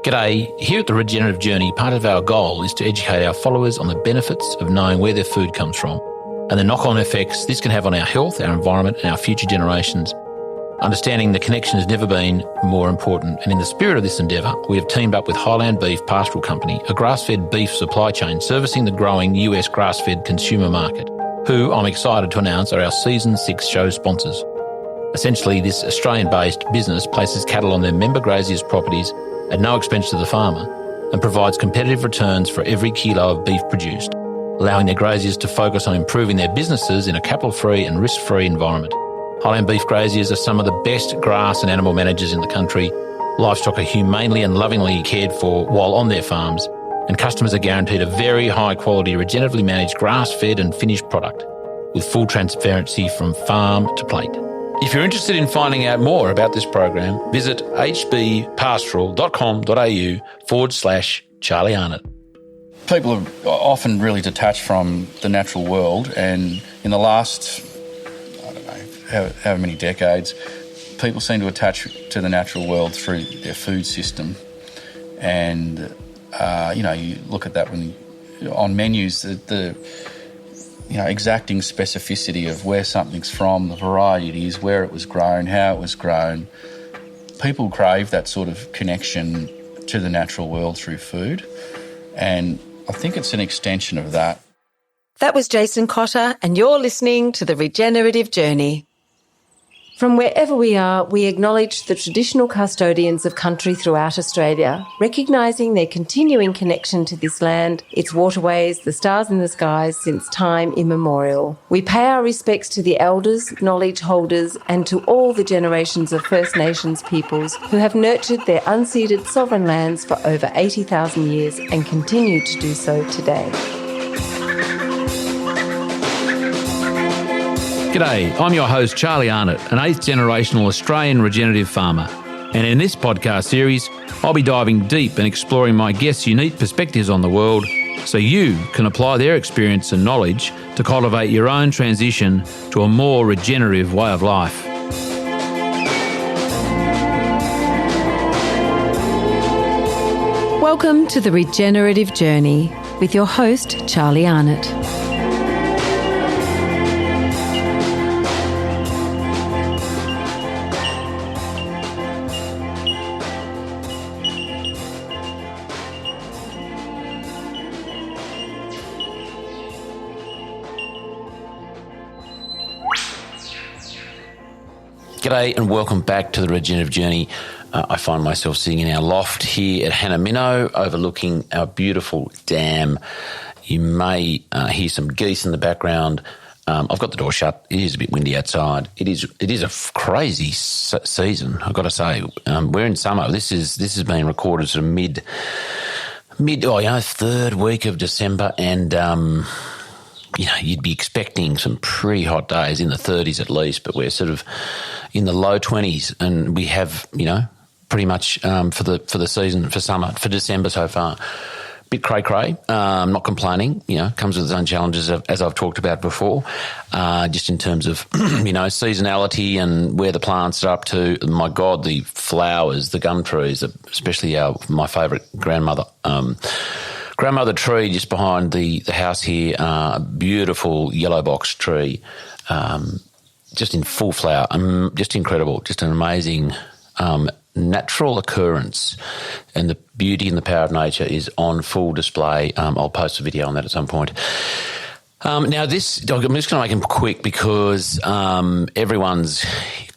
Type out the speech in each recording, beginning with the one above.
G'day. Here at the Regenerative Journey, part of our goal is to educate our followers on the benefits of knowing where their food comes from and the knock-on effects this can have on our health, our environment and our future generations. Understanding the connection has never been more important, and in the spirit of this endeavour, we have teamed up with Highland Beef Pastoral Company, a grass-fed beef supply chain servicing the growing US grass-fed consumer market, who I'm excited to announce are our Season 6 show sponsors. Essentially, this Australian-based business places cattle on their member graziers' properties at no expense to the farmer and provides competitive returns for every kilo of beef produced, allowing their graziers to focus on improving their businesses in a capital-free and risk-free environment. Highland Beef graziers are some of the best grass and animal managers in the country. Livestock are humanely and lovingly cared for while on their farms, and customers are guaranteed a very high-quality, regeneratively managed grass-fed and finished product with full transparency from farm to plate. If you're interested in finding out more about this program, visit hbpastoral.com.au/Charlie Arnott. People are often really detached from the natural world, and in the last, I don't know, how many decades, people seem to attach to the natural world through their food system. And, you look at that when on menus, the exacting specificity of where something's from, the variety it is, where it was grown, how it was grown. People crave that sort of connection to the natural world through food, and I think it's an extension of that. That was Jason Cotter, and you're listening to The Regenerative Journey. From wherever we are, we acknowledge the traditional custodians of country throughout Australia, recognising their continuing connection to this land, its waterways, the stars in the skies since time immemorial. We pay our respects to the elders, knowledge holders, and to all the generations of First Nations peoples who have nurtured their unceded sovereign lands for over 80,000 years and continue to do so today. G'day, I'm your host Charlie Arnott, an 8th generational Australian regenerative farmer. And in this podcast series, I'll be diving deep and exploring my guests' unique perspectives on the world so you can apply their experience and knowledge to cultivate your own transition to a more regenerative way of life. Welcome to The Regenerative Journey with your host Charlie Arnott. G'day and welcome back to the Regenerative Journey. I find myself sitting in our loft here at Hannah overlooking our beautiful dam. You may hear some geese in the background. I've got the door shut. It is a bit windy outside. It is a crazy season, I've got to say. We're in summer. This has been recorded sort of mid third week of December, and you'd be expecting some pretty hot days in the 30s at least, but we're sort of in the low 20s, and we have, pretty much for the season, for summer, for December so far. Bit cray-cray, not complaining, comes with its own challenges, as I've talked about before, just in terms of, seasonality and where the plants are up to. My God, the flowers, the gum trees, especially my favourite grandmother tree just behind the house here, a beautiful yellow box tree, just in full flower, just incredible, just an amazing natural occurrence, and the beauty and the power of nature is on full display. I'll post a video on that at some point. Now this, I'm just going to make them quick because everyone's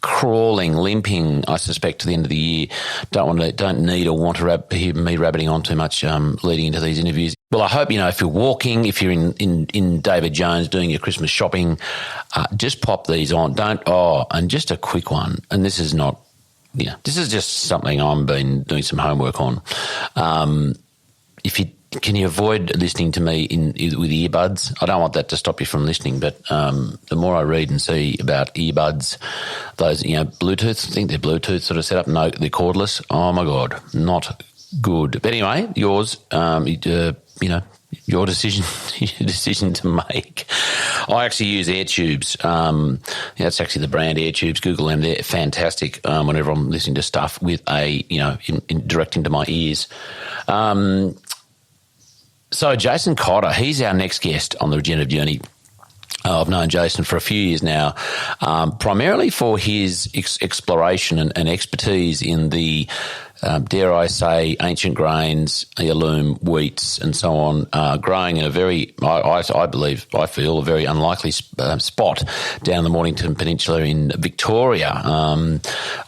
crawling, limping, I suspect, to the end of the year. Don't need or want to hear me rabbiting on too much leading into these interviews. Well, I hope, if you're walking, if you're in David Jones doing your Christmas shopping, just pop these on. And just a quick one, and this is not, this is just something I've been doing some homework on. Can you avoid listening to me with earbuds? I don't want that to stop you from listening, but the more I read and see about earbuds, those, Bluetooth, I think they're Bluetooth sort of setup. No, they're cordless. Oh, my God, not good. But anyway, yours, your decision to make. I actually use air tubes. That's actually the brand Air Tubes. Google them; they're fantastic. Whenever I'm listening to stuff with in direct into my ears. So Jason Cotter, he's our next guest on the Regenerative Journey. I've known Jason for a few years now, primarily for his exploration and expertise in the, dare I say, ancient grains, heirloom wheats and so on, growing in a very, I feel, a very unlikely spot down the Mornington Peninsula in Victoria. I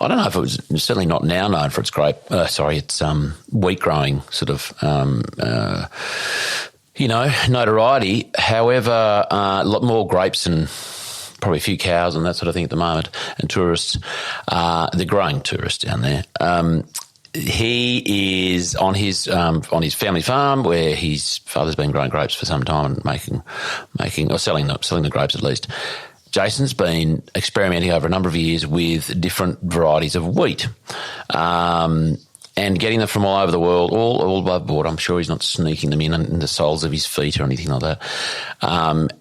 don't know if it was certainly not now known for its wheat growing sort of notoriety. However, a lot more grapes and probably a few cows and that sort of thing at the moment, and tourists, the growing tourists down there. He is on his family farm where his father's been growing grapes for some time and making or selling the grapes at least. Jason's been experimenting over a number of years with different varieties of wheat. And getting them from all over the world, all above board. I'm sure he's not sneaking them in the soles of his feet or anything like that.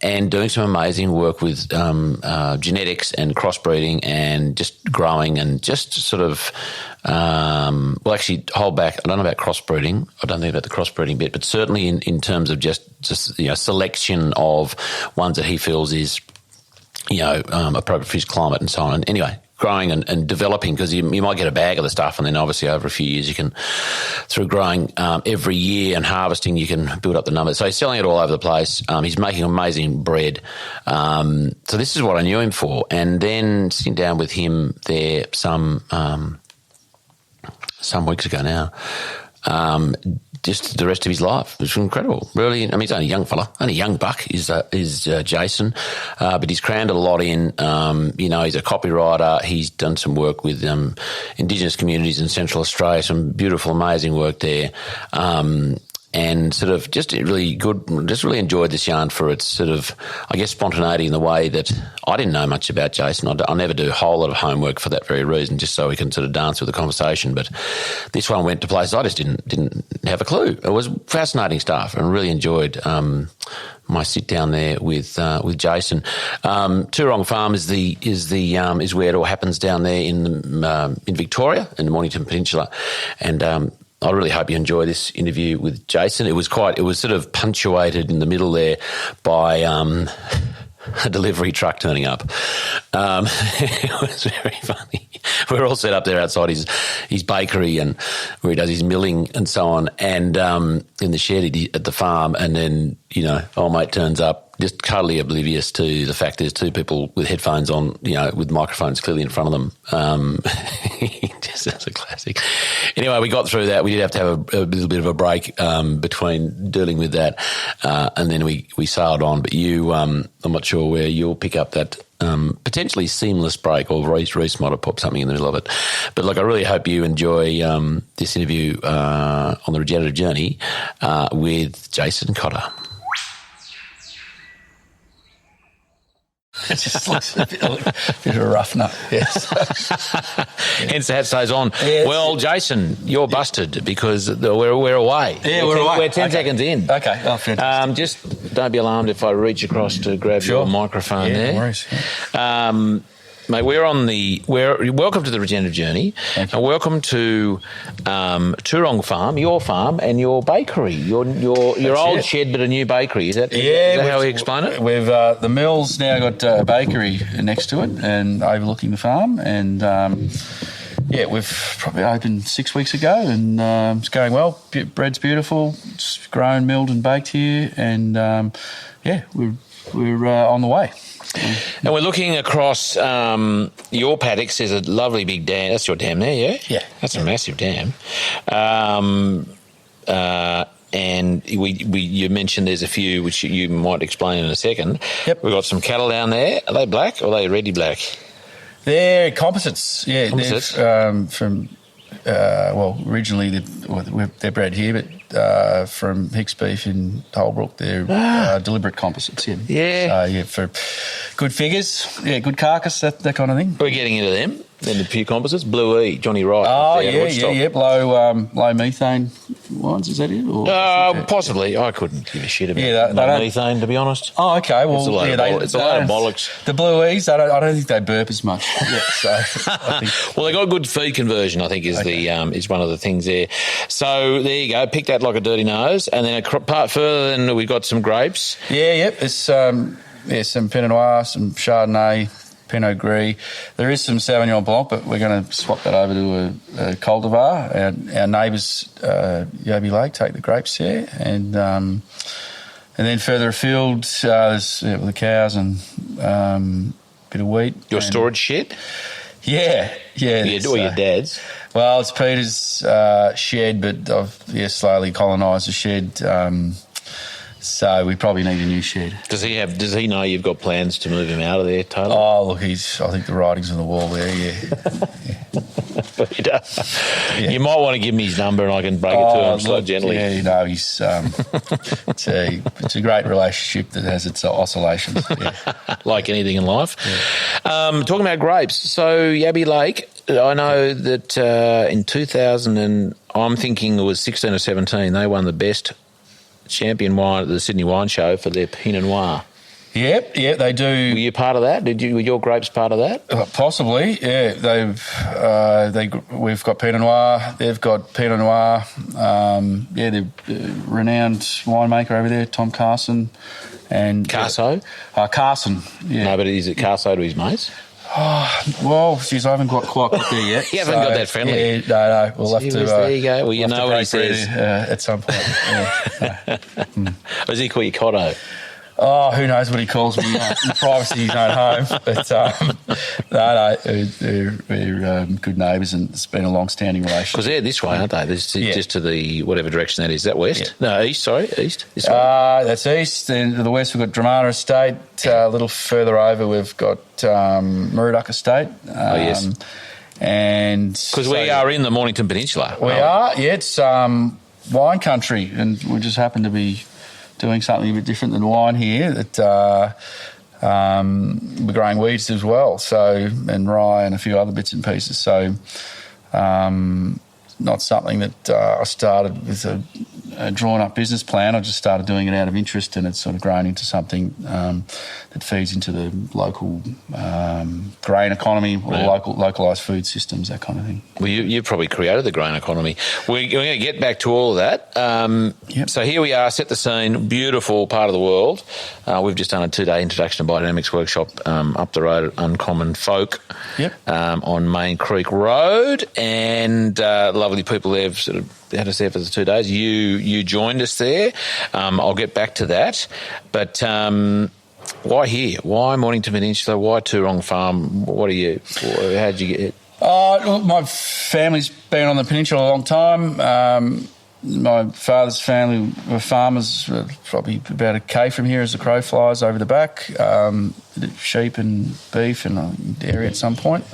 And doing some amazing work with genetics and crossbreeding and just growing and just sort of, actually hold back. I don't know about crossbreeding. I don't think about the crossbreeding bit, but certainly in terms of just selection of ones that he feels is, appropriate for his climate and so on. And anyway, growing and developing, because you might get a bag of the stuff and then obviously over a few years you can, through growing every year and harvesting, you can build up the numbers. So he's selling it all over the place. He's making amazing bread. So this is what I knew him for. And then sitting down with him there some weeks ago now, just the rest of his life. It's incredible, really. I mean, he's only a young fella, only a young buck is Jason, but he's crammed a lot in. He's a copywriter. He's done some work with indigenous communities in Central Australia, some beautiful, amazing work there. And sort of just really enjoyed this yarn for its sort of, I guess, spontaneity in the way that I didn't know much about Jason. I never do a whole lot of homework for that very reason, just so we can sort of dance with the conversation. But this one went to places I just didn't have a clue. It was fascinating stuff, and really enjoyed my sit down there with Jason. Toorong Farm is where it all happens down there in Victoria, in the Mornington Peninsula, and I really hope you enjoy this interview with Jason. It was sort of punctuated in the middle there by a delivery truck turning up. It was very funny. We were all set up there outside his bakery and where he does his milling and so on, and in the shed at the farm, and then, old mate turns up, just totally oblivious to the fact there's two people with headphones on, with microphones clearly in front of them. Just as a classic. Anyway, we got through that. We did have to have a little bit of a break between dealing with that, and then we sailed on. But I'm not sure where you'll pick up that potentially seamless break, or Reece might have popped something in the middle of it. But look, I really hope you enjoy this interview on the Regenerative Journey with Jason Cotter. It just looks a bit of a rough nut, yes. Hence the hat stays on. Yes. Well, Jason, you're busted because we're away. Yeah, we're away. We're 10 seconds in. Okay. Oh, fantastic. Just don't be alarmed if I reach across to grab your microphone there. No worries. Yeah. Mate, welcome to the Regenerative Journey, and welcome to Toorong Farm, your farm, and your bakery, your old shed but a new bakery. Is that how we explain it? We've the mill's now got a bakery next to it and overlooking the farm, and we've probably opened 6 weeks ago, and it's going well. Bread's beautiful. It's grown, milled, and baked here, and we're on the way. And we're looking across your paddocks. There's a lovely big dam. That's your dam there, yeah? Yeah. That's a massive dam. And you mentioned there's a few which you might explain in a second. Yep. We've got some cattle down there. Are they black or are they reddy black? They're composites. Yeah, composites. They're from originally they're bred here, but from Hicks Beef in Holbrook, they're deliberate composites. Yeah. For good figures, good carcass, that kind of thing. We're getting into them. Then the few composites, Blue E, Johnny Wright. Oh, yeah, low methane wines, is that it? Or Possibly. I couldn't give a shit about Yeah, methane, to be honest. Oh, okay. Well, it's a load of bollocks. The Blueies, I don't think they burp as much. Yeah, so well, they got a good feed conversion, I think, is one of the things there. So there you go. Pick that like a dirty nose, and then a part further, then we've got some grapes. Yeah, yep. It's some Pinot Noir, some Chardonnay, Pinot Gris. There is some Sauvignon Blanc, but we're going to swap that over to a cultivar. Our neighbours, Yaby Lake, take the grapes there, and then further afield, there's the cows and bit of wheat. Your storage shed? Yeah. Or your dad's? Well, it's Peter's shed, but I've slowly colonised the shed. So we probably need a new shed. Does he know you've got plans to move him out of there, Taylor? Oh, look, I think the writing's on the wall there, yeah. You might want to give him his number and I can break it to him so gently. Yeah, he's it's a great relationship that has its oscillations. Yeah. Like anything in life. Yeah. Talking about grapes, so Yaby Lake, I know that in 2000, and I'm thinking it was 16 or 17, they won the best champion wine at the Sydney Wine Show for their Pinot Noir. Yep, they do. Were you part of that? Were your grapes part of that? Possibly, yeah. We've got Pinot Noir. They've got Pinot Noir. They're renowned winemaker over there, Tom Carson. And Carso? Carson, yeah. No, but is it Carso to his mates? Oh, well, geez, I haven't quite got there yet. You haven't got that friendly? Yeah, no. We'll have to... there you go. Well, you know what he says. At some point. Yeah, Or does he call you Cotter? Oh, who knows what he calls me in privacy he's at home. But we're good neighbours, and it's been a long-standing relationship. Because they're this way, aren't they? Just to the whatever direction that is. Is that west? Yeah. No, east, sorry. East? This way? That's east. Then to the west we've got Dramana Estate. A little further over we've got Murdoch Estate. Yes. And because we are in the Mornington Peninsula. We are, yeah. It's wine country, and we just happen to be doing something a bit different than wine here. That we're growing weeds as well, and rye and a few other bits and pieces. So, not something that I started with a drawn-up business plan. I just started doing it out of interest, and it's sort of grown into something that feeds into the local grain economy or localised food systems, that kind of thing. Well, you've probably created the grain economy. We're going to get back to all of that. Yep. So here we are, set the scene, beautiful part of the world. We've just done a 2-day introduction to biodynamics workshop up the road at Uncommon Folk. Yep. On Main Creek Road, and lovely people there have sort of had us there for the 2 days. You joined us there. I'll get back to that. But why here? Why Mornington Peninsula? Why Toorong Farm? How'd you get it? My family's been on the peninsula a long time. My father's family were farmers, probably about a K from here as the crow flies over the back. Sheep and beef and dairy at some point.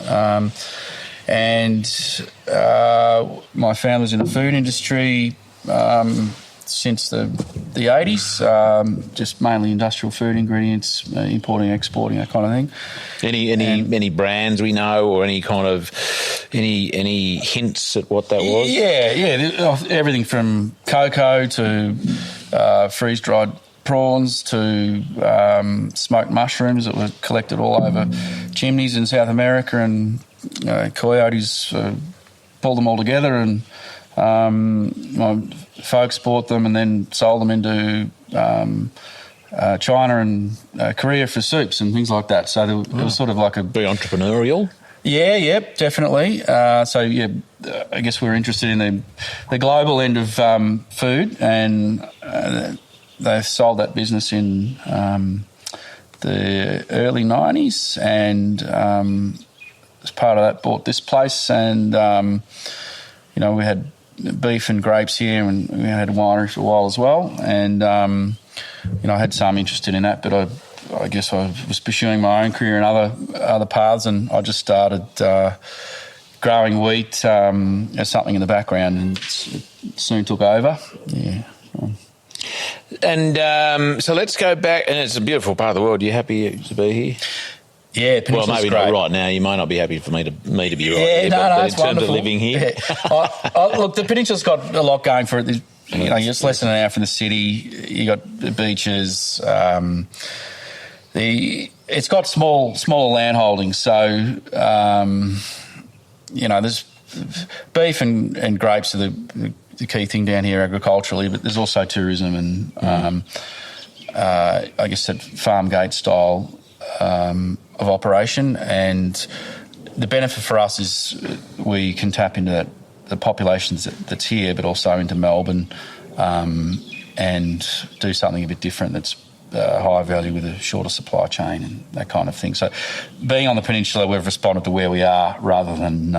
And my family's in the food industry since the 80s, just mainly industrial food ingredients, importing, exporting, that kind of thing. Any brands we know, or any kind of any hints at what that was? Yeah. Everything from cocoa to freeze-dried prawns to smoked mushrooms that were collected all over chimneys in South America, and coyotes pulled them all together, and my folks bought them and then sold them into China and Korea for soups and things like that. So it was sort of like a... Very entrepreneurial. Yeah, yep, definitely. I guess we're interested in the global end of food, and they sold that business in the early 90s, and as part of that bought this place, and we had beef and grapes here, and we had a winery for a while as well, and I had some interest in that, but I guess I was pursuing my own career in other paths, and I just started growing wheat as something in the background, and it soon took over. Yeah. And so let's go back, and it's a beautiful part of the world. You happy to be here? Yeah, Well, Peninsula's maybe great. not right now. You might not be happy for me to be right Yeah, there, no, but it's in terms wonderful. of living here. Yeah. Look, the Peninsula's got a lot going for it. It's less than an hour from the city. You got the beaches. It's got smaller land holdings, so there's beef and grapes are the key thing down here agriculturally, but there's also tourism and I guess that farm gate style of operation. And the benefit for us is we can tap into the populations that's here, but also into Melbourne and do something a bit different that's higher value with a shorter supply chain and that kind of thing. So being on the peninsula, we've responded to where we are rather than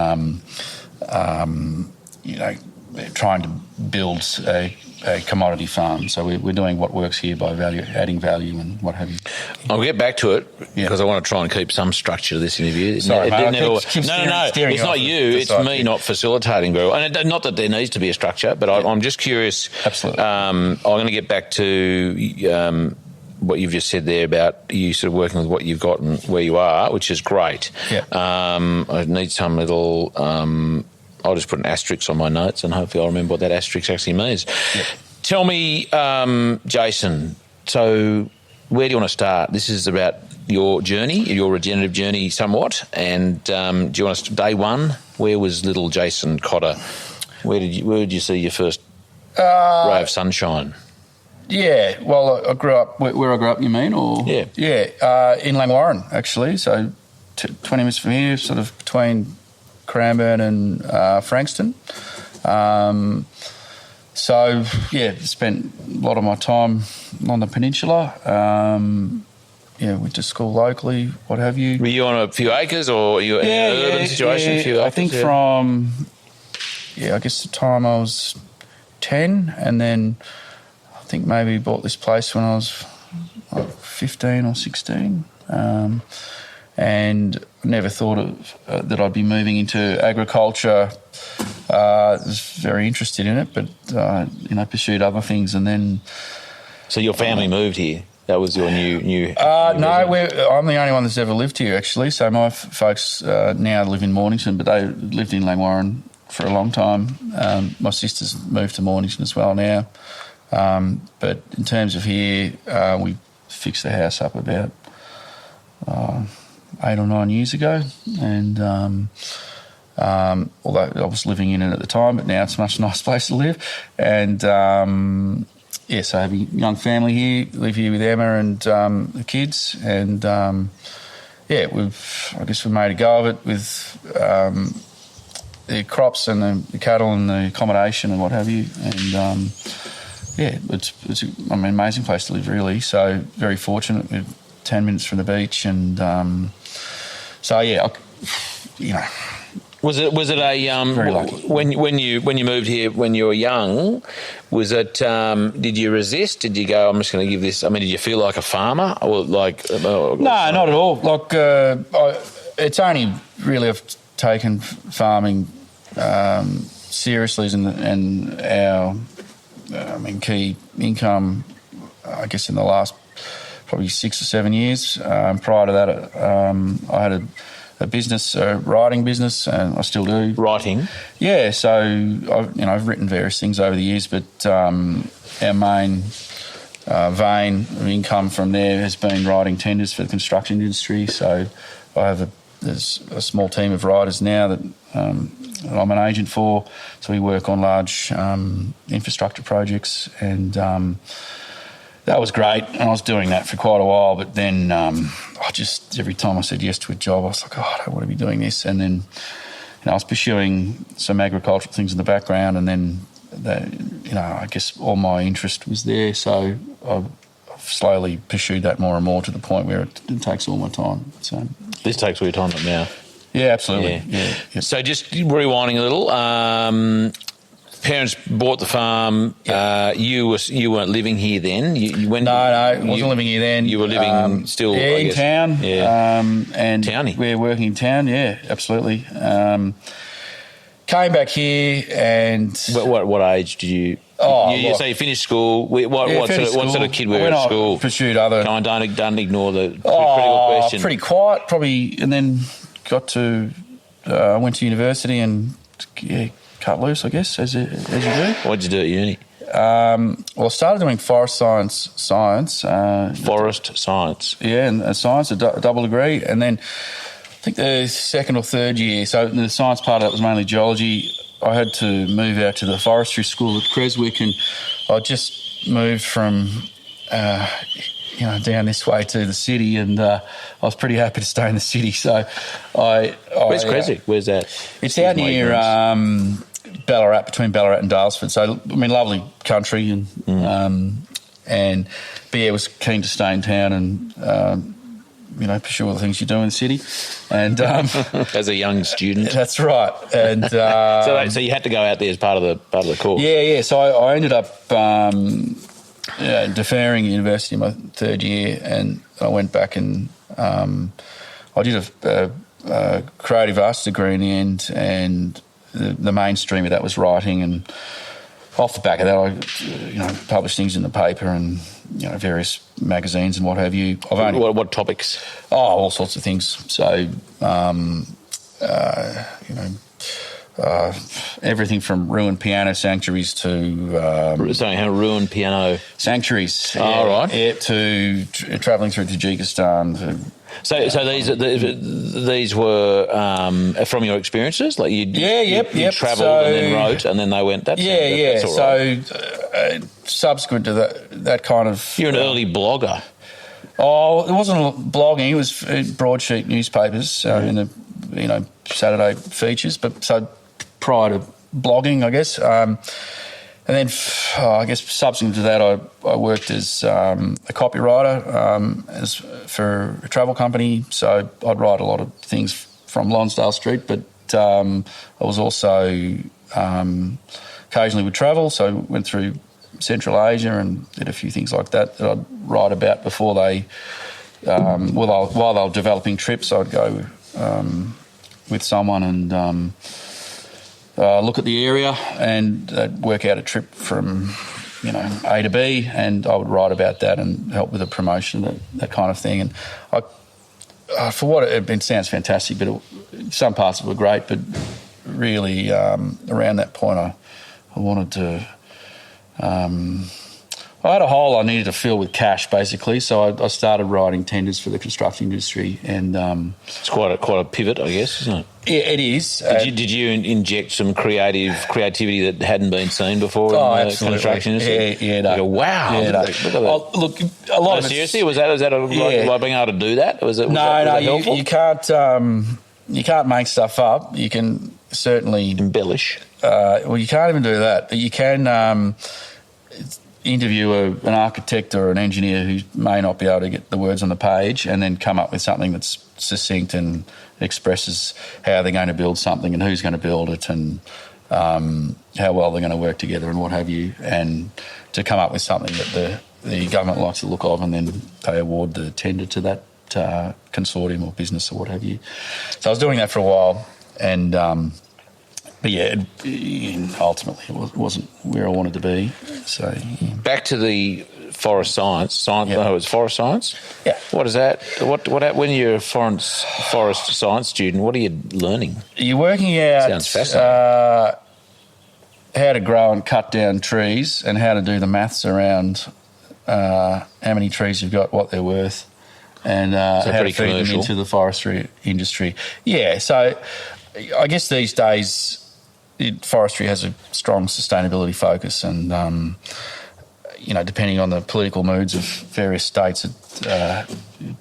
trying to build a commodity farm. So we're doing what works here by adding value and what have you. I'll get back to it because I want to try and keep some structure to this interview. Sorry, mate. No. It's not you. It's me not facilitating very well. And not that there needs to be a structure, but I'm just curious. Absolutely. I'm going to get back to what you've just said there about you sort of working with what you've got and where you are, which is great. Yeah. I need some little... I'll just put an asterisk on my notes and hopefully I'll remember what that asterisk actually means. Yeah. Tell me, Jason, so where do you want to start? This is about your journey, your regenerative journey somewhat. And do you want to... Day one, where was little Jason Cotter? Where did you see your first ray of sunshine? Yeah, well, I grew up... Where I grew up, you mean? Or Yeah. Yeah, in Langwarrin, actually. So 20 minutes from here, sort of between Cranbourne and Frankston. Spent a lot of my time on the peninsula. Went to school locally, what have you. Were you on a few acres or were you in an urban situation? Yeah. A few acres, I think from, I guess the time I was 10, and then I think maybe bought this place when I was 15 or 16. And never thought of that I'd be moving into agriculture. I was very interested in it, but pursued other things, and then. So your family moved here. That was your new. No, I'm the only one that's ever lived here actually. So my folks now live in Mornington, but they lived in Langwarrin for a long time. My sister's moved to Mornington as well now. But in terms of here, we fixed the house up about 8 or 9 years ago, and although I was living in it at the time, but now it's a much nicer place to live. And so I have a young family here, live here with Emma and the kids, and I guess we've made a go of it with the crops and the cattle and the accommodation and what have you. And it's an amazing place to live, really. So very fortunate. We're 10 minutes from the beach, and Was it a very lucky. when you moved here when you were young? Was it? Did you resist? Did you go? I'm just going to give this. I mean, did you feel like a farmer or like? No, not at all. Like it's only really I've taken farming seriously, and our key income, I guess, in the last probably 6 or 7 years. Prior to that, I had a business, a writing business, and I still do. Writing? Yeah, so I've written various things over the years, but our main vein of income from there has been writing tenders for the construction industry. So there's a small team of writers now that I'm an agent for. So we work on large infrastructure projects, and that was great, and I was doing that for quite a while. But then every time I said yes to a job, I was like, I don't want to be doing this. And then I was pursuing some agricultural things in the background, and then I guess all my interest was there. So I've slowly pursued that more and more to the point where it takes all my time. So this takes all your time now. Yeah, absolutely. Yeah. So just rewinding a little. Parents bought the farm. Yeah. You weren't living here then. No, I wasn't living here then. You were living still, I in guess. town. Yeah. And Townie. we're working in town. Yeah, absolutely. came back here and... What age did you... So you finished school. What sort of kid were you at school? I pursued other... Come on, don't ignore the critical question. Pretty quiet, probably, and then got to... I went to university and cut loose, I guess, as you do. What did you do at uni? I started doing forest science. Forest science. Yeah, and science, a double degree, and then I think the second or third year, so the science part of that was mainly geology, I had to move out to the forestry school at Creswick, and I just moved from, down this way to the city, and I was pretty happy to stay in the city. So Where's Creswick? Where's that? It's out near Ballarat, between Ballarat and Dalesford. So, I mean, lovely country, and was keen to stay in town and pursue all the things you do in the city. And as a young student, that's right. And so you had to go out there as part of the course. Yeah. So I ended up deferring university in my third year, and I went back and I did a creative arts degree in the end, and the mainstream of that was writing, and off the back of that I published things in the paper and various magazines and what have you. What topics? All sorts of things. So everything from ruined piano sanctuaries to ruined piano sanctuaries. Right. Yeah, to travelling through Tajikistan. So these were from your experiences, like you travelled and then wrote, and then they went. That's all right. So subsequent to that kind of, you're an early blogger. Oh, it wasn't blogging; it was broadsheet newspapers in the Saturday features. But so prior to blogging, I guess. And then, I guess, subsequent to that, I worked as a copywriter for a travel company. So I'd write a lot of things from Lonsdale Street, but I was also occasionally would travel. So I went through Central Asia and did a few things like that I'd write about before they, while they were developing trips. I'd go with someone and look at the area and work out a trip from, A to B, and I would write about that and help with the promotion, that kind of thing. And for what it sounds fantastic, but some parts of it were great. But really, around that point, I wanted to. I had a hole I needed to fill with cash, basically, so I started writing tenders for the construction industry, and it's quite a pivot, I guess, isn't it? Yeah, it is. Did you inject some creativity that hadn't been seen before in the construction industry? Yeah, no. You go, wow! Yeah, no. Look at that. Look, a lot of it. Seriously, was that like being able to do that? Was that helpful? You can't make stuff up. You can certainly embellish. Well, you can't even do that. You can interview an architect or an engineer who may not be able to get the words on the page, and then come up with something that's succinct and expresses how they're going to build something and who's going to build it and how well they're going to work together and what have you, and to come up with something that the government likes the look of, and then they award the tender to that consortium or business or what have you. So I was doing that for a while, and but yeah, ultimately it wasn't where I wanted to be. So back to the forest science. Yep. Oh, it's forest science. Yeah. What is that? What when you're a forest science student? What are you learning? You're working out. Sounds fascinating. How to grow and cut down trees, and how to do the maths around how many trees you've got, what they're worth, and how to feed them into the forestry industry. Yeah. So I guess these days, forestry has a strong sustainability focus, and depending on the political moods of various states, it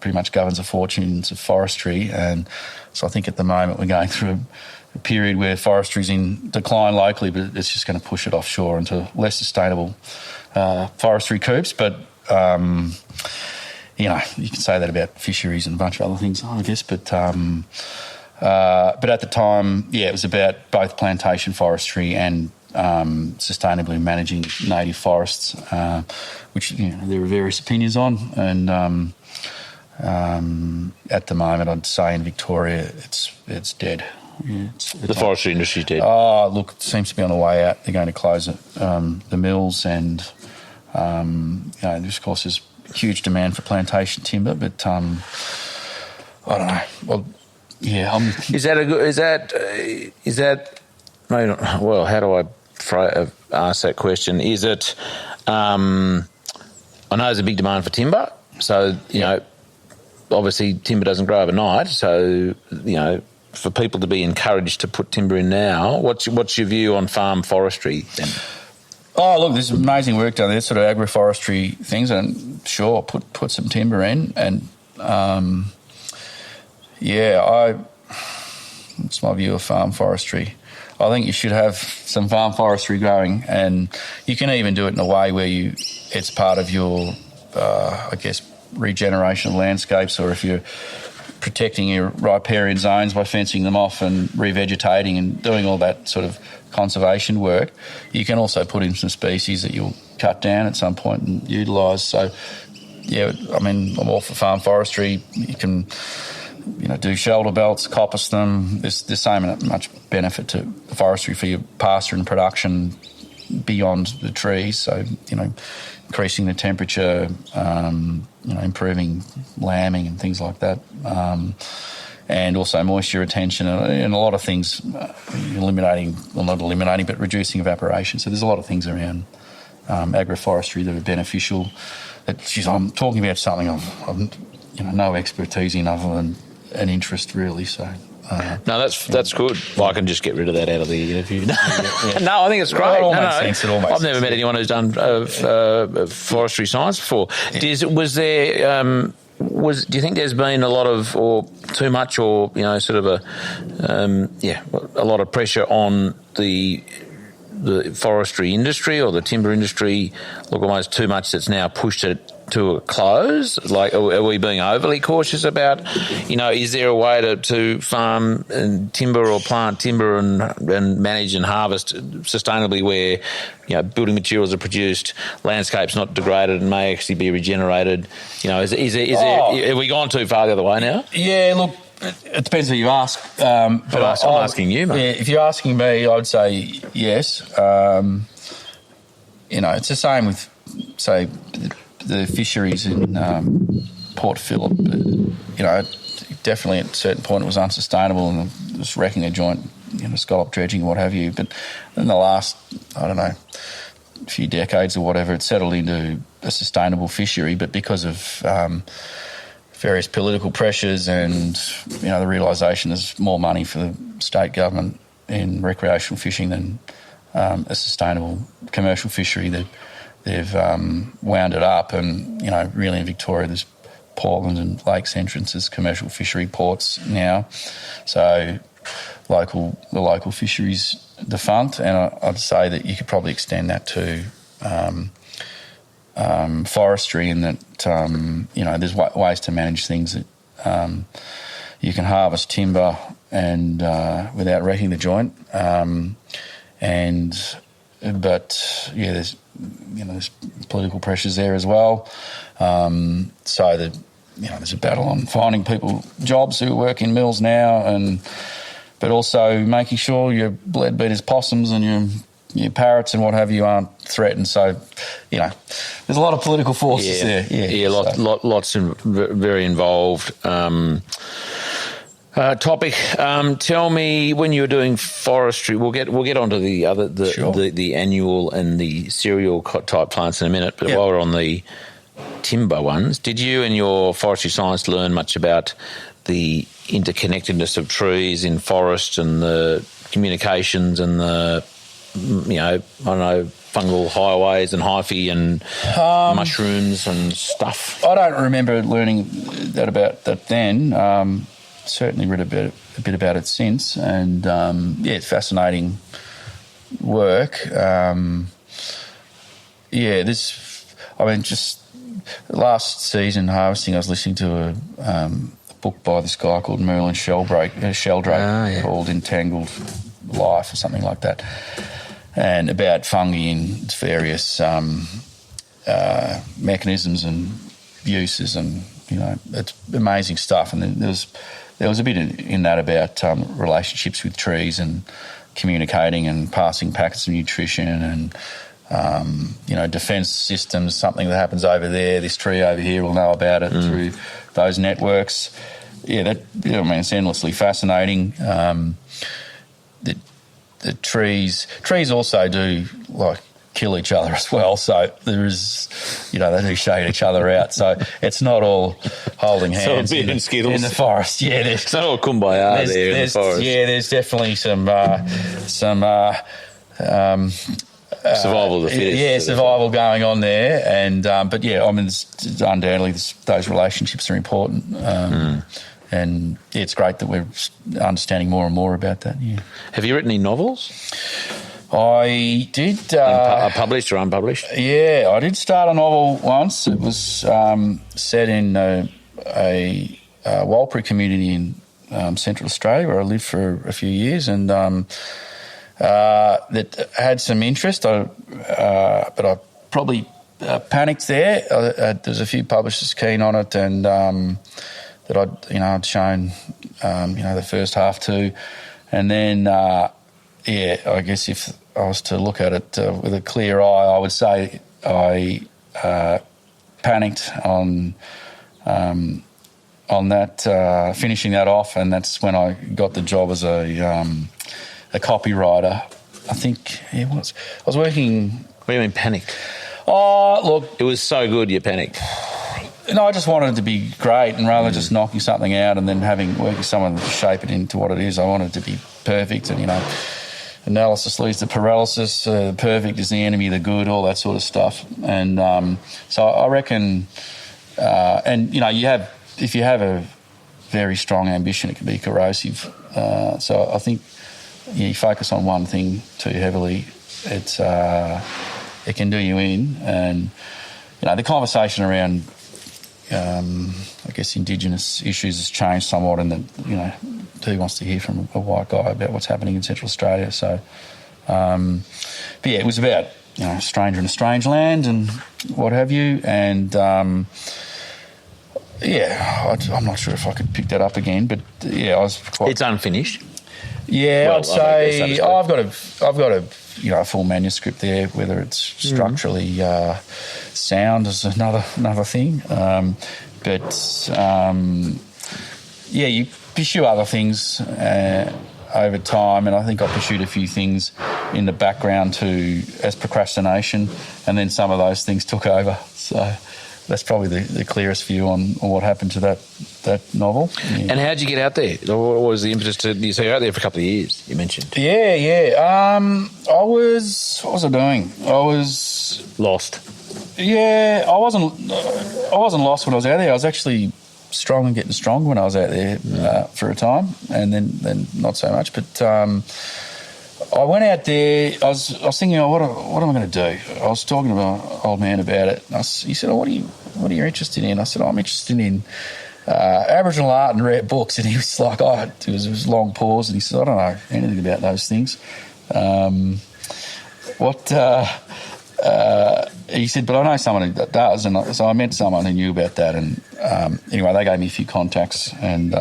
pretty much governs the fortunes of forestry. And so I think at the moment we're going through a period where forestry is in decline locally, but it's just going to push it offshore into less sustainable forestry coups. But you can say that about fisheries and a bunch of other things, I guess. But at the time, it was about both plantation forestry and sustainably managing native forests, which there are various opinions on. And at the moment, I'd say in Victoria, it's dead. The forestry industry's dead. Oh, look, it seems to be on the way out. They're going to close it, the mills, and of course there's huge demand for plantation timber, but I don't know. Well, yeah, Is that? Well, how do I ask that question? Is it? I know there's a big demand for timber, so you know, obviously timber doesn't grow overnight. So for people to be encouraged to put timber in now, what's your view on farm forestry then? Oh, look, there's amazing work done there, sort of agroforestry things, and sure, put some timber in, and it's my view of farm forestry. I think you should have some farm forestry growing, and you can even do it in a way where it's part of your, regeneration of landscapes, or if you're protecting your riparian zones by fencing them off and revegetating and doing all that sort of conservation work, you can also put in some species that you'll cut down at some point and utilise. So, yeah, I mean, I'm all for farm forestry. You can, do shoulder belts, coppice them. There's so much benefit to forestry for your pasture and production beyond the trees. So, increasing the temperature, improving lambing and things like that. And also moisture retention and a lot of things, reducing evaporation. So there's a lot of things around agroforestry that are beneficial. I'm talking about something I've no expertise in other than an interest, really. So no, that's good. Well, I can just get rid of that out of the interview. No, I think it's great. Well, it all makes sense. It all makes I've never met anyone who's done forestry science before. Yeah. Do you think there's been a lot of, or too much, or sort of a lot of pressure on the forestry industry or the timber industry? Look, almost too much that's now pushed it to a close. Like, are we being overly cautious about? Is there a way to farm and timber or plant timber and manage and harvest sustainably where building materials are produced, landscapes not degraded and may actually be regenerated? Have we gone too far the other way now? Yeah, look, it depends who you ask. I'm asking you, mate. Yeah, if you're asking me, I'd say yes. It's the same with, say, the fisheries in Port Phillip. Definitely at a certain point it was unsustainable and it was wrecking a joint, scallop dredging and what have you. But in the last, few decades or whatever, it settled into a sustainable fishery. But because of various political pressures and, the realisation there's more money for the state government in recreational fishing than a sustainable commercial fishery, they've wound it up, and really in Victoria there's Portland and Lakes entrance as commercial fishery ports now, so the local fisheries defunct, and I'd say that you could probably extend that to forestry, in that there's ways to manage things that you can harvest timber and without wrecking the joint, but there's political pressures there as well. So there's a battle on finding people jobs who work in mills now, but also making sure your lead beaters, possums, and your parrots and what have you aren't threatened. So there's a lot of political forces there. Lots very involved. Topic. Tell me, when you were doing forestry, we'll get onto the annual and the cereal type plants in a minute. But while we're on the timber ones, did you and your forestry science learn much about the interconnectedness of trees in forests and the communications and the fungal highways and hyphae and mushrooms and stuff? I don't remember learning that about that then. Certainly read a bit about it since, and it's fascinating work. Just last season harvesting, I was listening to a book by this guy called Merlin Sheldrake called Entangled Life or something like that, and about fungi and its various mechanisms and uses, and it's amazing stuff. And then there was there was a bit in that about relationships with trees and communicating and passing packets of nutrition and, defence systems, something that happens over there, this tree over here will know about it through those networks. Yeah, it's endlessly fascinating. The trees also do, like, kill each other as well. So there is, they do shade each other out. So it's not all holding hands in the forest. Yeah, it's not all kumbaya there in the forest. Yeah, there's definitely some survival of the fittest. Yeah, survival going on there. And but yeah, I mean, undoubtedly those relationships are important. And it's great that we're understanding more and more about that. Yeah. Have you written any novels? I did. Published or unpublished? Yeah, I did start a novel once. It was set in a Walpurgis community in Central Australia, where I lived for a few years, and that had some interest. But I probably panicked there. There's a few publishers keen on it, and that I'd shown the first half to, and then. I guess if I was to look at it with a clear eye, I would say I panicked on that, finishing that off, and that's when I got the job as a copywriter. I think it was. I was working. What do you mean panicked? Oh, look, it was so good you panicked. No, I just wanted it to be great, and rather than just knocking something out and then working with someone to shape it into what it is, I wanted it to be perfect, and analysis leads to paralysis. Perfect is the enemy of the good, all that sort of stuff. And so I reckon, if you have a very strong ambition, it can be corrosive. So I think you focus on one thing too heavily, it can do you in. And the conversation around, I guess, indigenous issues has changed somewhat, in that who wants to hear from a white guy about what's happening in Central Australia? So, but yeah, it was about a stranger in a strange land and what have you. And I'm not sure if I could pick that up again, but yeah, I was quite. It's unfinished. Yeah, I'd say I've got a full manuscript there. Whether it's structurally sound is another thing, you pursue other things over time, and I think I pursued a few things in the background too as procrastination, and then some of those things took over. So that's probably the clearest view on what happened to that novel. Yeah. And how did you get out there? What was the impetus to you? So you're out there for a couple of years, you mentioned. Yeah. What was I doing? I was lost. Yeah, I wasn't lost when I was out there. I was actually strong and getting stronger when I was out there for a time, and then not so much. But I went out there. I was thinking, what am I going to do? I was talking to my old man about it. He said, what are you interested in? I said, I'm interested in Aboriginal art and rare books. And he was like, it was a long pause, and he said, I don't know anything about those things. He said, but I know someone who does, and so I met someone who knew about that, and anyway, they gave me a few contacts, and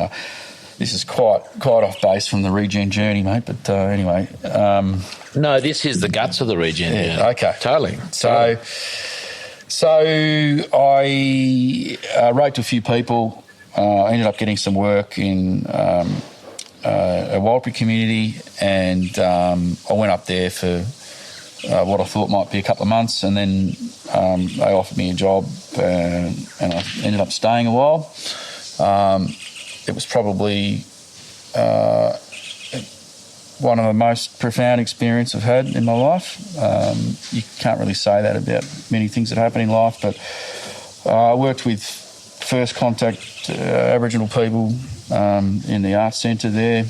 this is quite off base from the regen journey, mate, but anyway. No, this is the guts of the regen journey. Okay. Totally. So I wrote to a few people. I ended up getting some work in a Walpurgis community, and I went up there for what I thought might be a couple of months, and then they offered me a job, and I ended up staying a while. It was probably one of the most profound experiences I've had in my life. You can't really say that about many things that happen in life, but I worked with First Contact Aboriginal people in the arts centre there,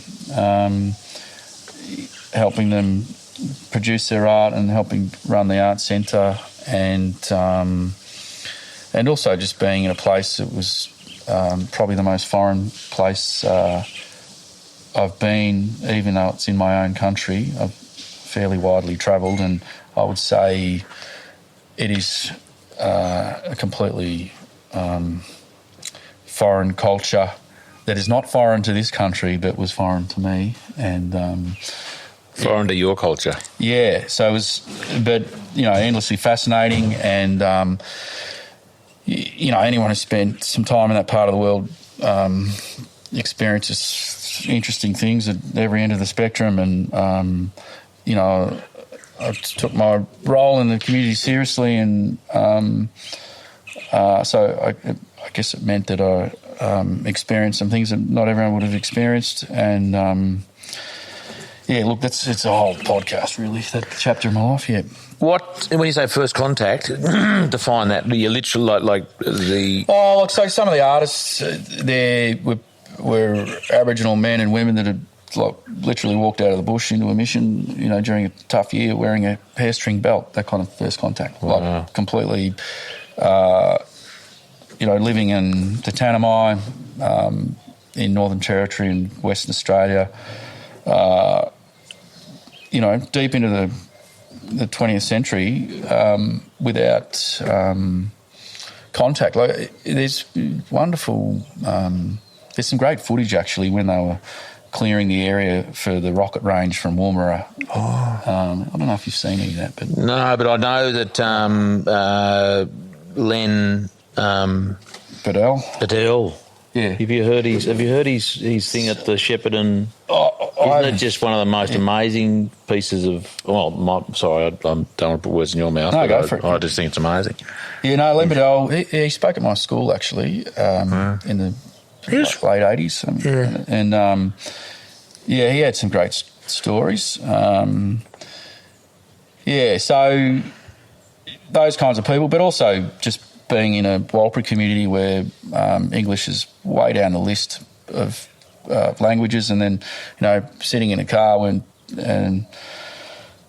helping them produce their art and helping run the arts centre, and also just being in a place that was probably the most foreign place I've been, even though it's in my own country. I've fairly widely travelled, and I would say it is a completely foreign culture that is not foreign to this country, but was foreign to me, and foreign to your culture. Yeah, so it was, but endlessly fascinating, and anyone who spent some time in that part of the world experiences interesting things at every end of the spectrum, and I took my role in the community seriously, and so I guess it meant that I experienced some things that not everyone would have experienced, and look, it's a whole podcast, really, that chapter of my life. Yeah. What, when you say first contact, define that? You literally like the... Oh, so some of the artists there were Aboriginal men and women that had literally walked out of the bush into a mission, during a tough year, wearing a hairstring belt. That kind of first contact, wow. Completely, living in the Tanami, in Northern Territory in Western Australia. Deep into the 20th century, without contact. Like, there's wonderful. There's some great footage actually when they were clearing the area for the rocket range from Woomera. I don't know if you've seen any of that, but no, but I know that Len Bedell. Yeah. Have you heard his thing at the Shepparton? Isn't it just one of the most amazing pieces of? Well, sorry, I don't want to put words in your mouth. No, go for it. I just think it's amazing. Yeah, Len Bedell, he spoke at my school actually in the late 80s. And he had some great stories. So those kinds of people, but also just being in a Warlpiri community where English is way down the list of languages, and then sitting in a car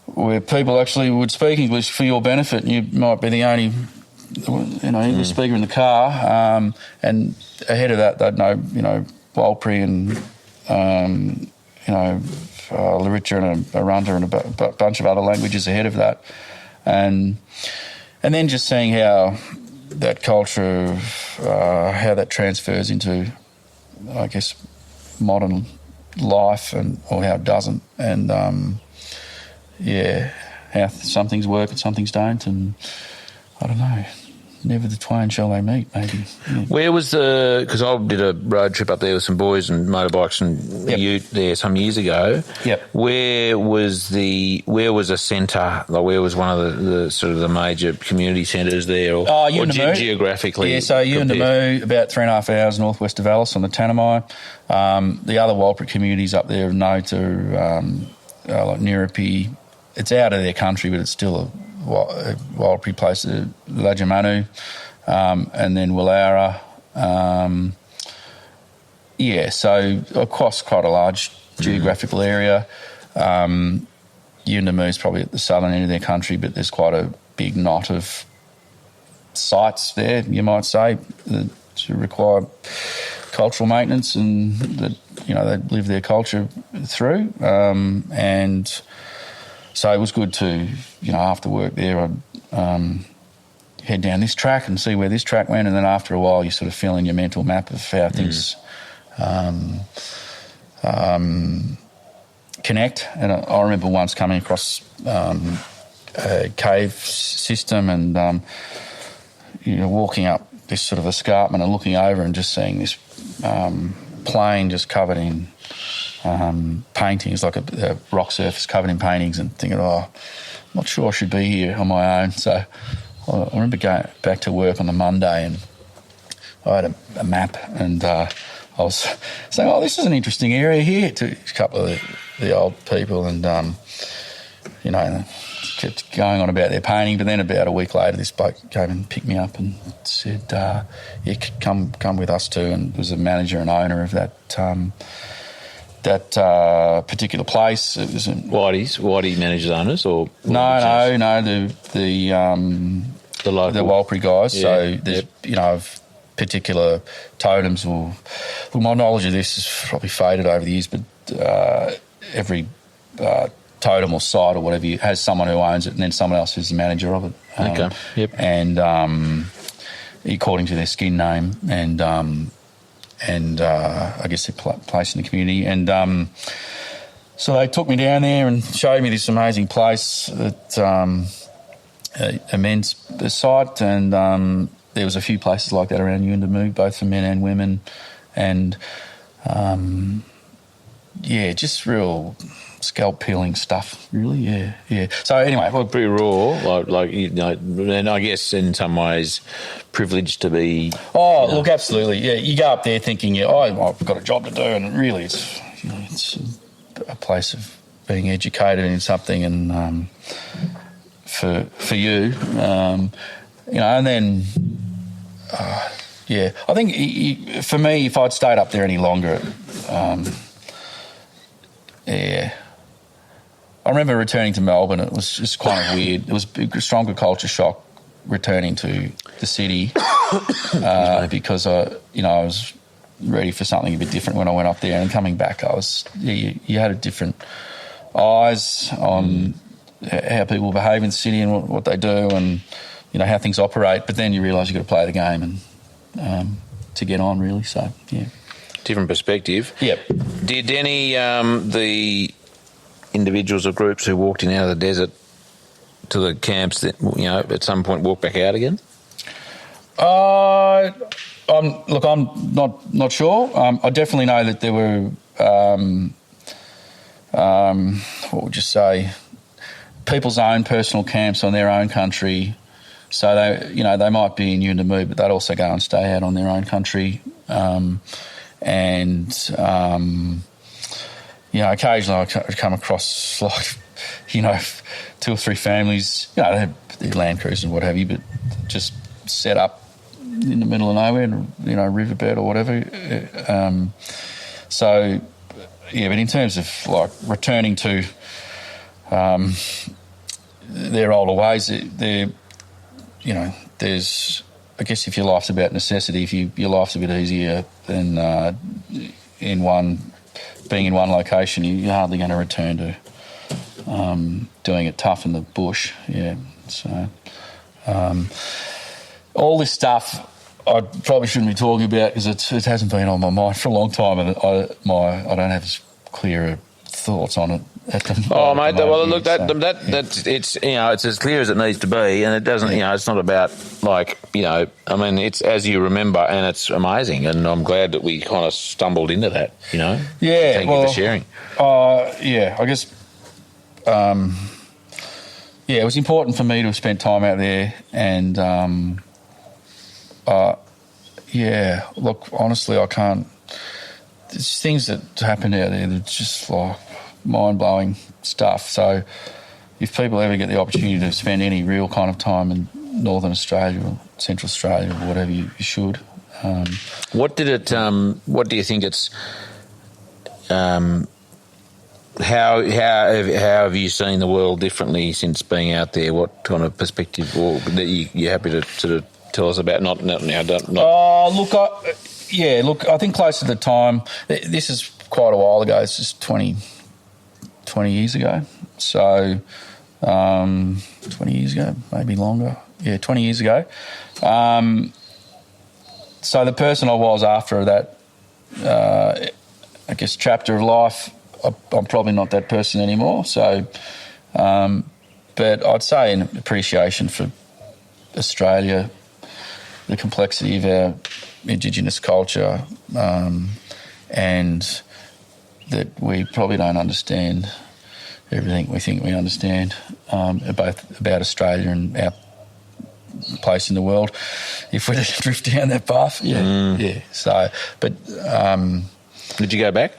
where people actually would speak English for your benefit, and you might be the only English speaker in the car, and ahead of that they'd know Warlpiri and Laritja and Arunta and a bunch of other languages ahead of that, and then just seeing how that culture, how that transfers into, I guess, modern life, or how it doesn't, and how some things work and some things don't, and I don't know. Never the twain shall they meet, maybe. Yeah. Where was because I did a road trip up there with some boys and motorbikes and ute there some years ago. Yep. Where was a centre? Like, where was one of the sort of the major community centres there? Or geographically? Yeah, so Yuendamu, about 3.5 hours northwest of Alice on the Tanami. The other Warlpiri communities up there of note are like Nirapi. It's out of their country, but it's still a Warlpiri place, Lajamanu, and then Willara. So across quite a large geographical area. Yuendamu is probably at the southern end of their country, but there's quite a big knot of sites there, you might say, that require cultural maintenance and that, they live their culture through. And so it was good to, after work there, I'd head down this track and see where this track went, and then after a while you sort of fill in your mental map of how things connect. And I remember once coming across a cave system and, walking up this sort of escarpment and looking over and just seeing this plain just covered in paintings, like a rock surface covered in paintings, and thinking, I'm not sure I should be here on my own. So I remember going back to work on the Monday, and I had a map, and I was saying, this is an interesting area here, to a couple of the old people, and kept going on about their painting. But then about a week later, this bloke came and picked me up and said, come with us too, and was the manager and owner of that particular place. It was Whitey manages owners, or no, the local, the Warlpiri guys. Yeah, so there's of particular totems. Well, my knowledge of this has probably faded over the years, but every totem or site or whatever has someone who owns it, and then someone else who's the manager of it. And according to their skin name, and I guess their place in the community. And so they took me down there and showed me this amazing place at a men's site, and there was a few places like that around Yuendamu, both for men and women, and just real scalp peeling stuff, really. Yeah. So anyway, well, pretty raw, like and I guess in some ways privileged to be. Oh, look, absolutely. Yeah, you go up there thinking, I've got a job to do, and really, it's a place of being educated in something, and for you, and then. I think for me, if I'd stayed up there any longer, I remember returning to Melbourne. It was just kind of weird. It was a stronger culture shock returning to the city because I was ready for something a bit different when I went up there, and coming back, you had a different eyes on how people behave in the city and what they do, and how things operate. But then you realise you've got to play the game and to get on, really. So, yeah. Different perspective. Yep. Did any the individuals or groups who walked in out of the desert to the camps that at some point walk back out again? I'm not sure. I definitely know that there were what would you say, people's own personal camps on their own country. So they might be in Yuendamu, but they'd also go and stay out on their own country. Occasionally I come across 2 or 3 families. They have their Land Cruisers and what have you, but just set up in the middle of nowhere, riverbed or whatever. But in terms of returning to their older ways, there's, I guess, if your life's about necessity, if your life's a bit easier than being in one location, you're hardly going to return to doing it tough in the bush. Yeah, so all this stuff I probably shouldn't be talking about because it hasn't been on my mind for a long time, and I don't have as clear thoughts on it. Oh, mate. Well, look, it's as clear as it needs to be, and it doesn't. It's not about it's as you remember, and it's amazing, and I'm glad that we kind of stumbled into that. Yeah. Thank you for sharing. I guess. It was important for me to have spent time out there, and look, honestly, I can't. There's things that happen out there that's just mind-blowing stuff. So if people ever get the opportunity to spend any real kind of time in Northern Australia or Central Australia or whatever, you should. What do you think it's... How have you seen the world differently since being out there? What kind of perspective that you're happy to sort of tell us about? Not now. I think close to the time, this is quite a while ago, it's just 20 years ago. So 20 years ago, maybe longer. Yeah, 20 years ago. So the person I was after that, I guess, chapter of life, I'm probably not that person anymore. So, but I'd say an appreciation for Australia, the complexity of our indigenous culture, and that we probably don't understand everything we think we understand about Australia and our place in the world. If we drift down that path, yeah. So, but did you go back?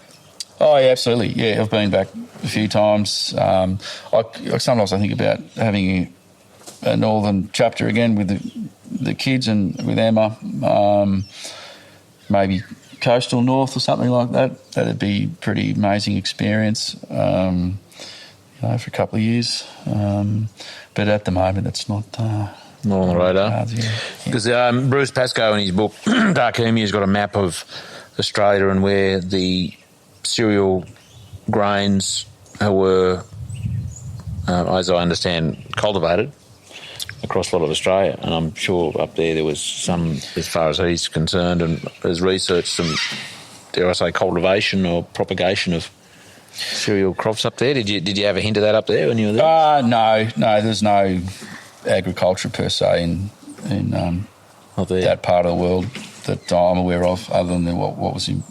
Oh, yeah, absolutely. Yeah, I've been back a few times. Sometimes I think about having a northern chapter again with the kids and with Emma, maybe coastal north or something like that. That'd be a pretty amazing experience, for a couple of years. But at the moment, it's not on the radar. Because Bruce Pascoe in his book Dark Emu has got a map of Australia and where the cereal grains were, as I understand, cultivated. across a lot of Australia, and I'm sure up there was some, as far as he's concerned, and has researched some, dare I say, cultivation or propagation of cereal crops up there. Did you have a hint of that up there when you were there? No, there's no agriculture per se in that part of the world that I'm aware of, other than what was in.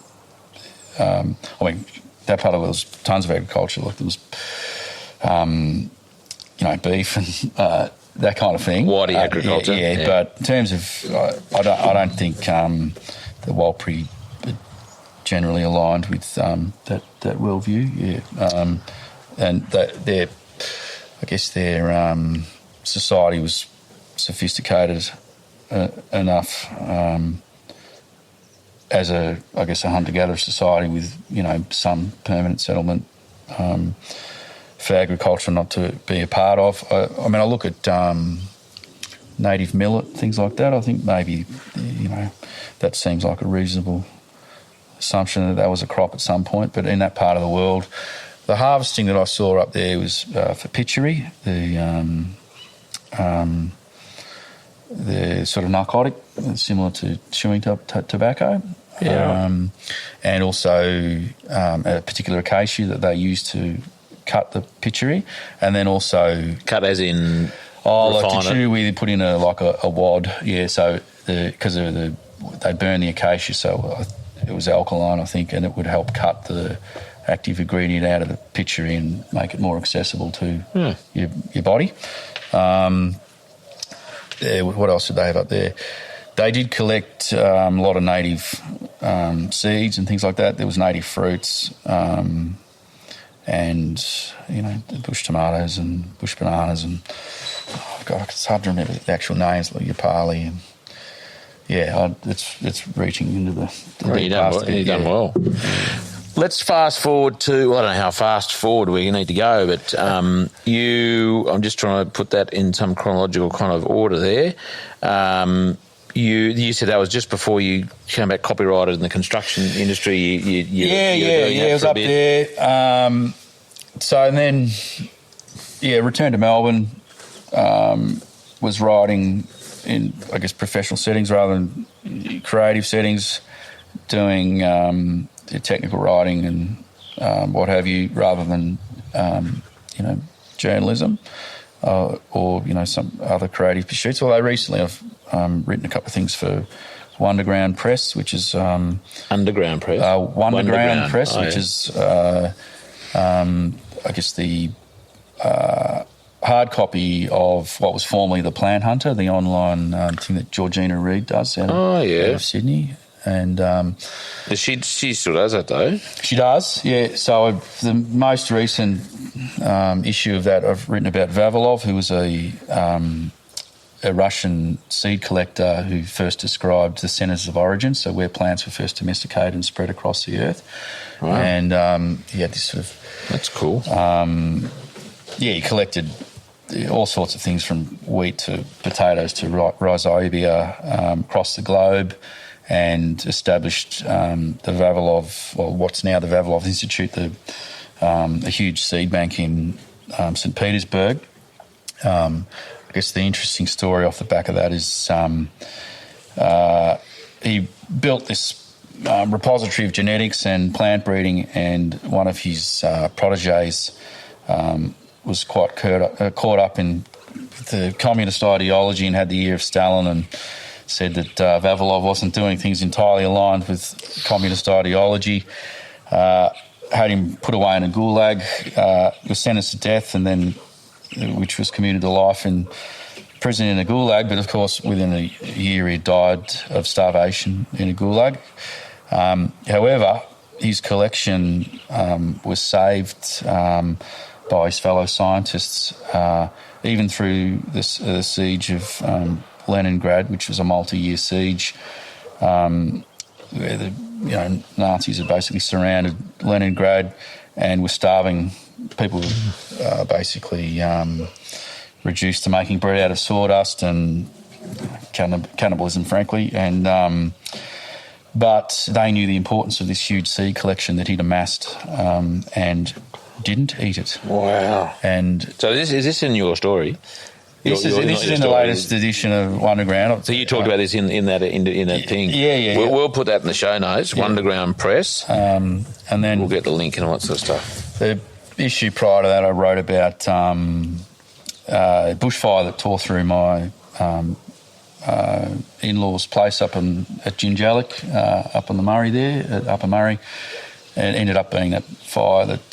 That part of it was tons of agriculture, like there was, beef and that kind of thing. Whitey agriculture, yeah. But in terms of, I don't think the Warlpiri generally aligned with that worldview. Yeah, and their society was sophisticated enough as a hunter-gatherer society with some permanent settlement for agriculture not to be a part of. I look at native millet, things like that. I think maybe that seems like a reasonable assumption that was a crop at some point. But in that part of the world, the harvesting that I saw up there was for pitchery, the sort of narcotic, similar to chewing tobacco. Yeah. And also a particular acacia that they use to cut the pitchery, and then also cut as in like to chew with, put in a wad. Yeah, so because they burn the acacia, so it was alkaline, I think, and it would help cut the active ingredient out of the pitchery and make it more accessible to your body. What else did they have up there? They did collect a lot of native seeds and things like that. There was native fruits and, the bush tomatoes and bush bananas and, it's hard to remember the actual names, like your parley. And, it's reaching into the deep past. You've done well. Let's fast forward to, I don't know how fast forward we need to go, but I'm just trying to put that in some chronological kind of order there. You said that was just before you came back copyrighted in the construction industry. I was up there. And then, returned to Melbourne, was writing in, professional settings rather than creative settings, doing technical writing and what have you, rather than journalism or some other creative pursuits. Although recently I've written a couple of things for Wonderground Press, which is Underground Press. Wonderground Press, which is the hard copy of what was formerly the Plant Hunter, the online thing that Georgina Reid does out of Sydney. And she still does that though. She does, yeah. So the most recent issue of that, I've written about Vavilov, who was a Russian seed collector who first described the centres of origin, so where plants were first domesticated and spread across the earth. Wow. And he had this sort of... That's cool. He collected all sorts of things from wheat to potatoes to rhizobia across the globe, and established the Vavilov, what's now the Vavilov Institute, a huge seed bank in St. Petersburg. I guess the interesting story off the back of that is he built this repository of genetics and plant breeding, and one of his proteges was quite caught up in the communist ideology and had the ear of Stalin, and said that Vavilov wasn't doing things entirely aligned with communist ideology, had him put away in a gulag, was sentenced to death, and then which was commuted to life in prison in a gulag, but of course within a year he died of starvation in a gulag. However, his collection was saved by his fellow scientists, even through the siege of Leningrad, which was a multi-year siege, where the Nazis had basically surrounded Leningrad and were starving. People were basically reduced to making bread out of sawdust and cannibalism, frankly. And but they knew the importance of this huge seed collection that he'd amassed, and didn't eat it. Wow! And so is this in your story? This is in the latest edition of Wonderground. So you talked about this in that thing. Yeah. We'll put that in the show notes. Yeah. Wonderground Press, and then we'll get the link and all that sort of stuff. The issue prior to that, I wrote about bushfire that tore through my in-laws' place up at Ginjallic, up on the Murray there, at Upper Murray. It ended up being that fire that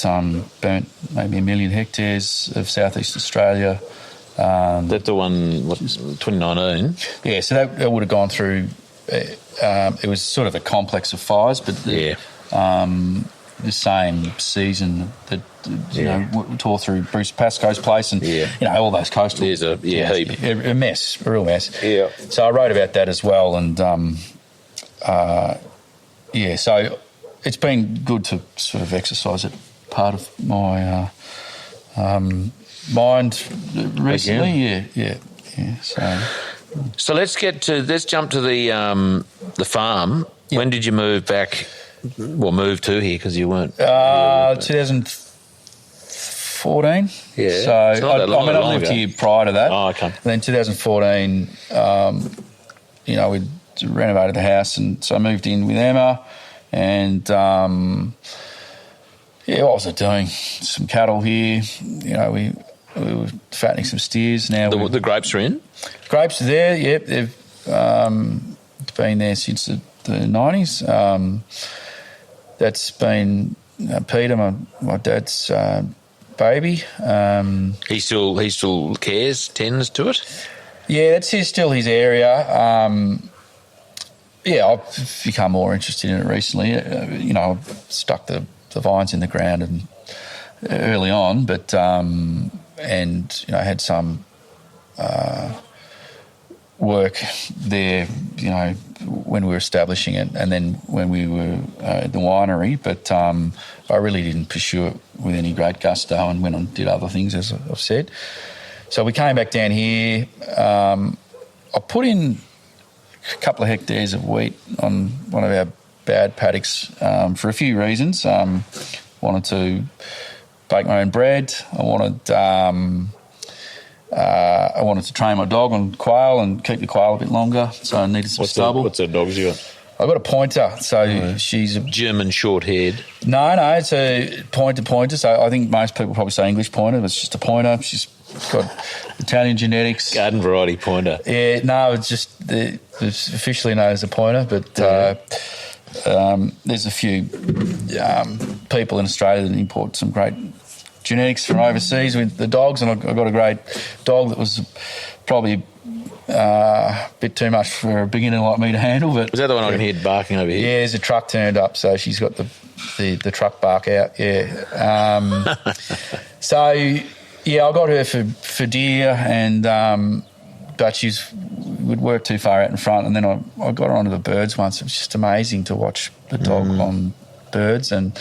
burnt maybe 1 million hectares of southeast Australia. That's the one, 2019? Yeah, so that would have gone through. It was sort of a complex of fires, but the same season that tore through Bruce Pascoe's place and all those coastal. There's a heap. A mess, a real mess. Yeah. So I wrote about that as well, and so it's been good to sort of exercise it part of my mind recently. Yeah. So let's jump to the farm. Yeah. When did you move back? Well, move to here because you weren't. 2014. Yeah. So I lived here prior to that. Oh, okay. And then 2014, we'd renovated the house, and so I moved in with Emma. And, what was I doing? Some cattle here. We were fattening some steers now. The grapes are in? Grapes are there, yep. They've been there since the 90s. That's been Peter, my dad's baby. He still tends to it? Yeah, that's still his area. I've become more interested in it recently. I've stuck the vines in the ground and early on, but I had some work there, when we were establishing it, and then when we were at the winery. But I really didn't pursue it with any great gusto, and went on and did other things, as I've said. So we came back down here. I put in a couple of hectares of wheat on one of our bad paddocks for a few reasons. Wanted to bake my own bread. I wanted to train my dog on quail and keep the quail a bit longer, so I needed some stubble. What's the dogs you got? I've got a pointer, so she's a German short-haired. No, it's a pointer. So I think most people probably say English pointer, but it's just a pointer. She's got Italian genetics. Garden variety pointer. Yeah, no, it's just it's officially known as a pointer, but there's a few people in Australia that import some great genetics from overseas with the dogs, and I got a great dog that was probably a bit too much for a beginner like me to handle. But was that the one I can hear barking over here? Yeah, there's a truck turned up, so she's got the truck bark out. Yeah. I got her for deer, and but she would work too far out in front, and then I got her onto the birds once. It was just amazing to watch the dog on birds, and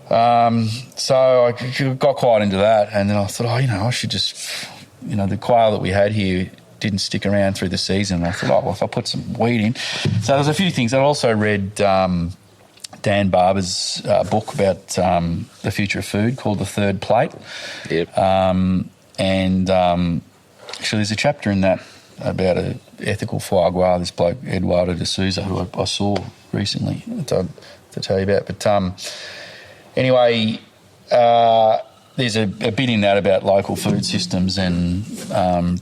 so I got quite into that, and then I thought, I should just, the quail that we had here didn't stick around through the season. And I thought, if I put some wheat in. So there's a few things. I also read Dan Barber's book about the future of food called The Third Plate. Yep. Actually, there's a chapter in that about an ethical foie gras, this bloke, Eduardo de Souza, who I saw recently to tell you about. But anyway, there's a bit in that about local food systems and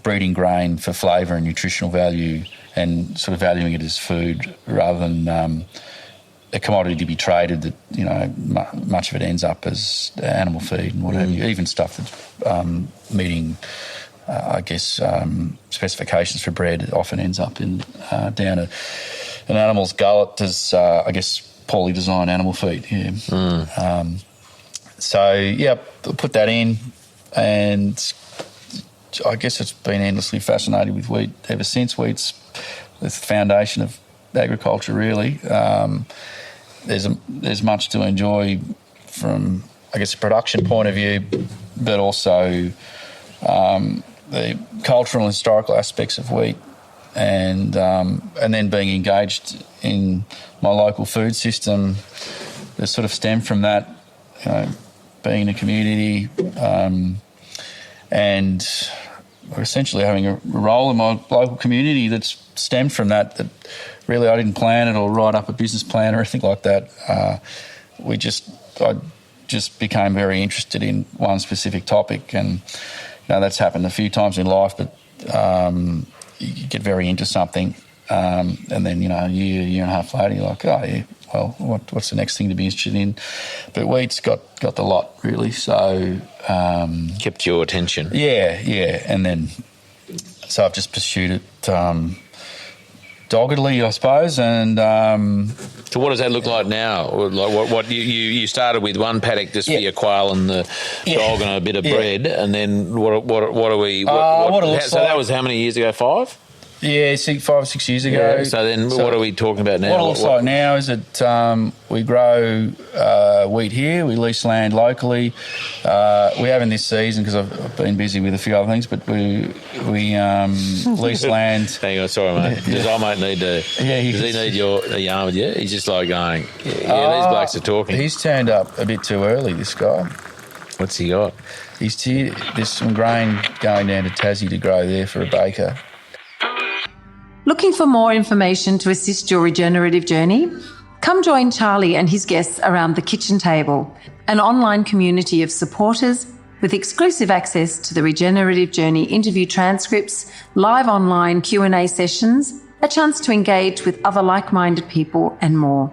breeding grain for flavour and nutritional value, and sort of valuing it as food rather than a commodity to be traded that, much of it ends up as animal feed and what have you. Even stuff that's meeting, specifications for bread often ends up in down an animal's gullet as, poorly designed animal feed. Yeah. I put that in, and I guess it's been endlessly fascinated with wheat ever since. Wheat's the foundation of agriculture, really. There's much to enjoy from, a production point of view, but also the cultural and historical aspects of wheat, and then being engaged in my local food system that sort of stemmed from that, being in a community, and essentially having a role in my local community that's stemmed from that really I didn't plan it or write up a business plan or anything like that. I just became very interested in one specific topic, and that's happened a few times in life, but you get very into something, and then a year and a half later you're like, oh yeah, well, what's the next thing to be interested in? But wheat's got the lot, really, so... kept your attention. Yeah, and then... So I've just pursued it doggedly, I suppose, and... So what does that look like now? Like what you started with one paddock just for your quail and the dog and a bit of bread, and then what are we... So that was how many years ago, 5? Yeah, 5 or 6 years ago. Yeah, so then what are we talking about now? What it looks like now is that we grow wheat here, we lease land locally. We haven't this season because I've been busy with a few other things, but we lease land. Hang on, sorry, mate. Does our mate need to... does he need your yarn with you? He's just like going, these blokes are talking. He's turned up a bit too early, this guy. What's he got? There's some grain going down to Tassie to grow there for a baker. Looking for more information to assist your regenerative journey? Come join Charlie and his guests around the kitchen table, an online community of supporters with exclusive access to the Regenerative Journey interview transcripts, live online Q&A sessions, a chance to engage with other like-minded people and more.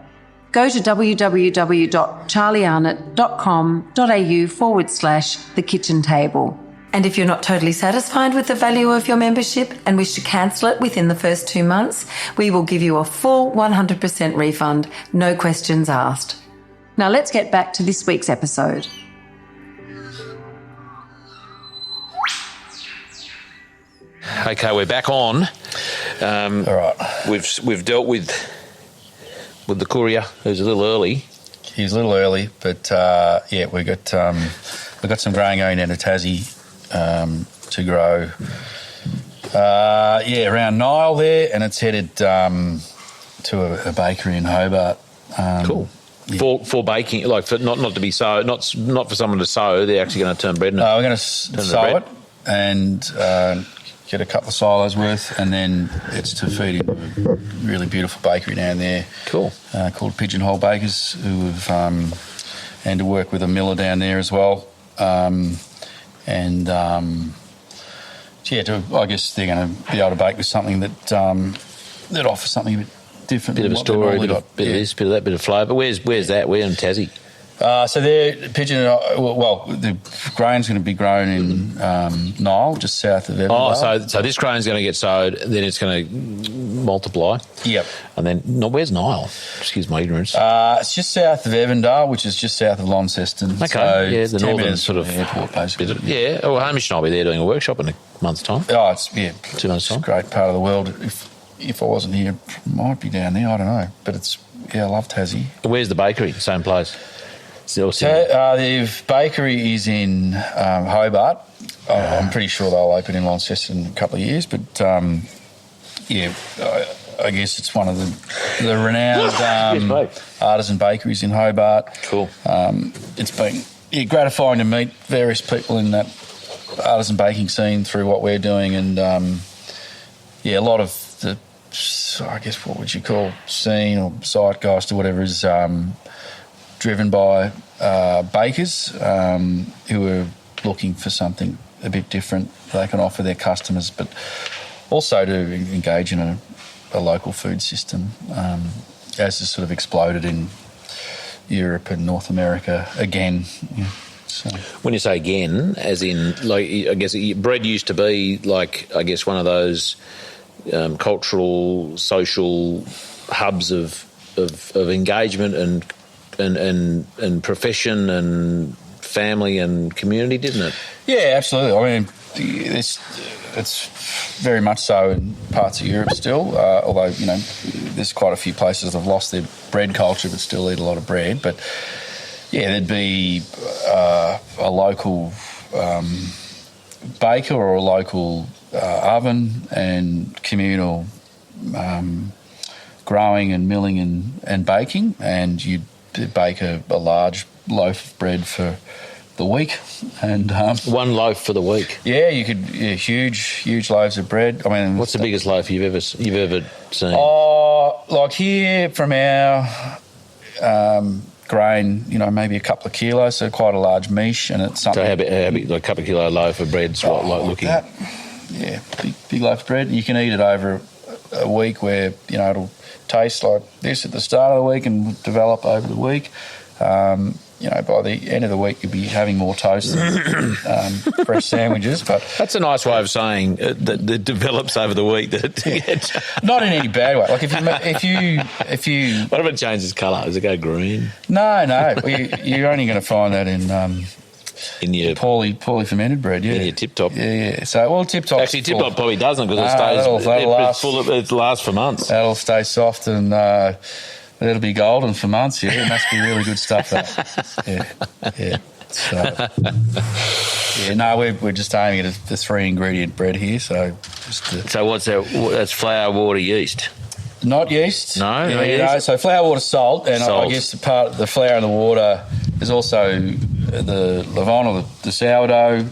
Go to www.charliearnott.com.au/the kitchen table. And if you're not totally satisfied with the value of your membership and wish to cancel it within the first 2 months, we will give you a full 100% refund, no questions asked. Now let's get back to this week's episode. Okay, we're back on. All right. We've dealt with the courier, who's a little early. He's a little early, but we got some grain going down to Tassie to grow. Around Nile there, and it's headed to a bakery in Hobart. Cool. Yeah. For baking, like for not to be sow, not for someone to sow. They're actually going to turn bread. No, we're going to sow it and get a couple of silos worth, and then it's to feed into a really beautiful bakery down there. Cool. Called Pigeonhole Bakers, who have and to work with a miller down there as well. I guess they're going to be able to bake with something that offers something a bit different. Bit of a story, bit of this, bit of that, bit of flavour. Where's that? We're in Tassie. So they're the grain's going to be grown in Nile, just south of Edinburgh. Oh, so this grain's going to get sowed, then it's going to multiply. Yep. And then, where's Nile? Excuse my ignorance. It's just south of Evandale, which is just south of Launceston. Okay, so yeah, the northern sort of airport, basically. Hamish and I'll be there doing a workshop in a month's time. Oh, it's 2 months' time. It's a great part of the world. If I wasn't here, it might be down there. I don't know, but I love Tassie. Where's the bakery? Same place. The bakery is in Hobart. I'm pretty sure they'll open in Launceston in a couple of years, but I guess it's one of the renowned artisan bakeries in Hobart. Cool. It's been gratifying to meet various people in that artisan baking scene through what we're doing, and a lot of the, I guess, what would you call scene or zeitgeist or whatever is driven by bakers who are looking for something a bit different they can offer their customers, but also to engage in a local food system, as has sort of exploded in Europe and North America again. So. When you say again, as in, like, I guess bread used to be, like, I guess one of those cultural, social hubs of engagement and profession and family and community, didn't it? Yeah, absolutely. I mean, it's very much so in parts of Europe still, although, there's quite a few places that have lost their bread culture but still eat a lot of bread. But, there'd be a local baker or a local oven and communal growing and milling and baking, and you'd bake a large loaf of bread for the week. And one loaf for the week. Yeah, you could huge loaves of bread. I mean, what's the biggest loaf you've ever seen? Oh, like here from our grain, maybe a couple of kilos, so quite a large miche, and it's something. So how big, like a couple of kilo loaf of bread's like looking? That, yeah, big loaf of bread. You can eat it over a week where it'll taste like this at the start of the week and develop over the week. By the end of the week, you'll be having more toast than fresh sandwiches. But that's a nice way of saying that it develops over the week. Not in any bad way. Like if you what if it changes colour? Does it go green? No. You're only going to find that in your poorly fermented bread. Yeah, in your tip top. Yeah. So tip top. Actually, tip top probably doesn't because it lasts for months. That'll stay soft and. It'll be golden for months, yeah. It must be really good stuff, that. Yeah. So, we're just aiming at the 3-ingredient bread here, so So what's that? That's flour, water, yeast? Not yeast. No? No, so flour, water, salt, and salt. I guess the flour and the water is also the levain or the sourdough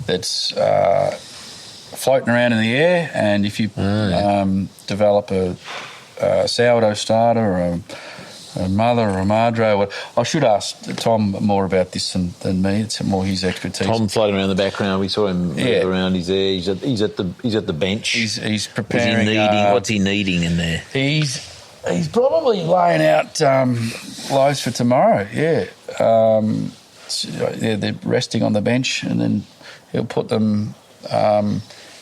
that's floating around in the air, and if you develop a sourdough starter or a mother or a madre. I should ask Tom more about this than me. It's more his expertise. Tom floating around the background. We saw him around. He's there. He's at the bench. He's preparing. What's he kneading in there? He's probably laying out loaves for tomorrow. Yeah. They're resting on the bench, and then he'll put them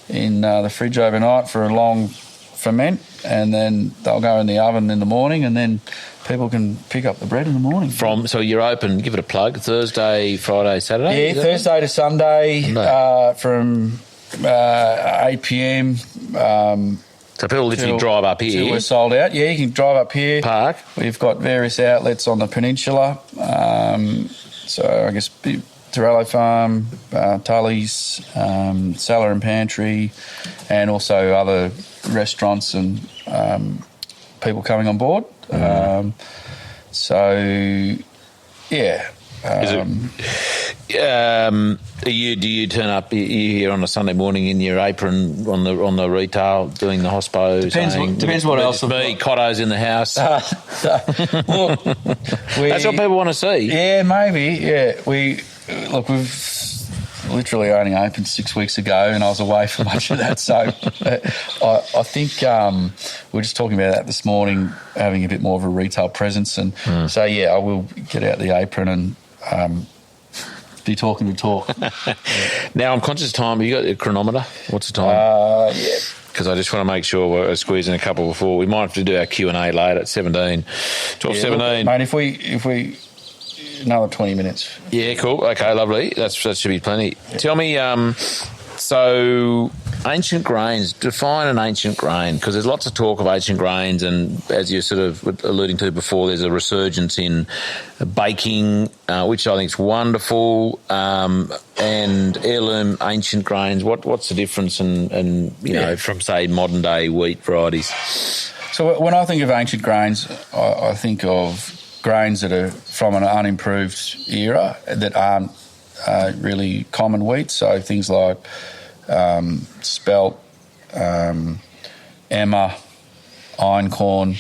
in the fridge overnight for a long ferment, and then they'll go in the oven in the morning, and then people can pick up the bread in the morning. So you're open, give it a plug, Thursday, Friday, Saturday? Yeah, Thursday to Sunday from 8 p.m. So people literally drive up here? Till we're sold out. Yeah, you can drive up here. Park? We've got various outlets on the peninsula. So I guess Torello Farm, Tully's, Cellar and Pantry, and also other restaurants and people coming on board. Do you turn up here on a Sunday morning in your apron on the retail doing the hospo? Depends what else. Cotter's in the house. Look, that's what people want to see. Yeah, maybe. Yeah, we've literally only opened 6 weeks ago, and I was away for much of that. So I think we were just talking about that this morning, having a bit more of a retail presence. And so, I will get out the apron and be talking the talk. Now, I'm conscious of time. Have you got a chronometer? What's the time? Yeah. Because I just want to make sure we're squeezing a couple before. We might have to do our Q&A later at 12:17. Mate, if we another 20 minutes. Yeah, cool. Okay, lovely. That should be plenty. Tell me, so ancient grains, define an ancient grain, because there's lots of talk of ancient grains, and as you're sort of alluding to before, there's a resurgence in baking, which I think is wonderful, and heirloom ancient grains. What's the difference from, say, modern-day wheat varieties? So when I think of ancient grains, I think of grains that are from an unimproved era that aren't really common wheat. So things like spelt, emmer, einkorn,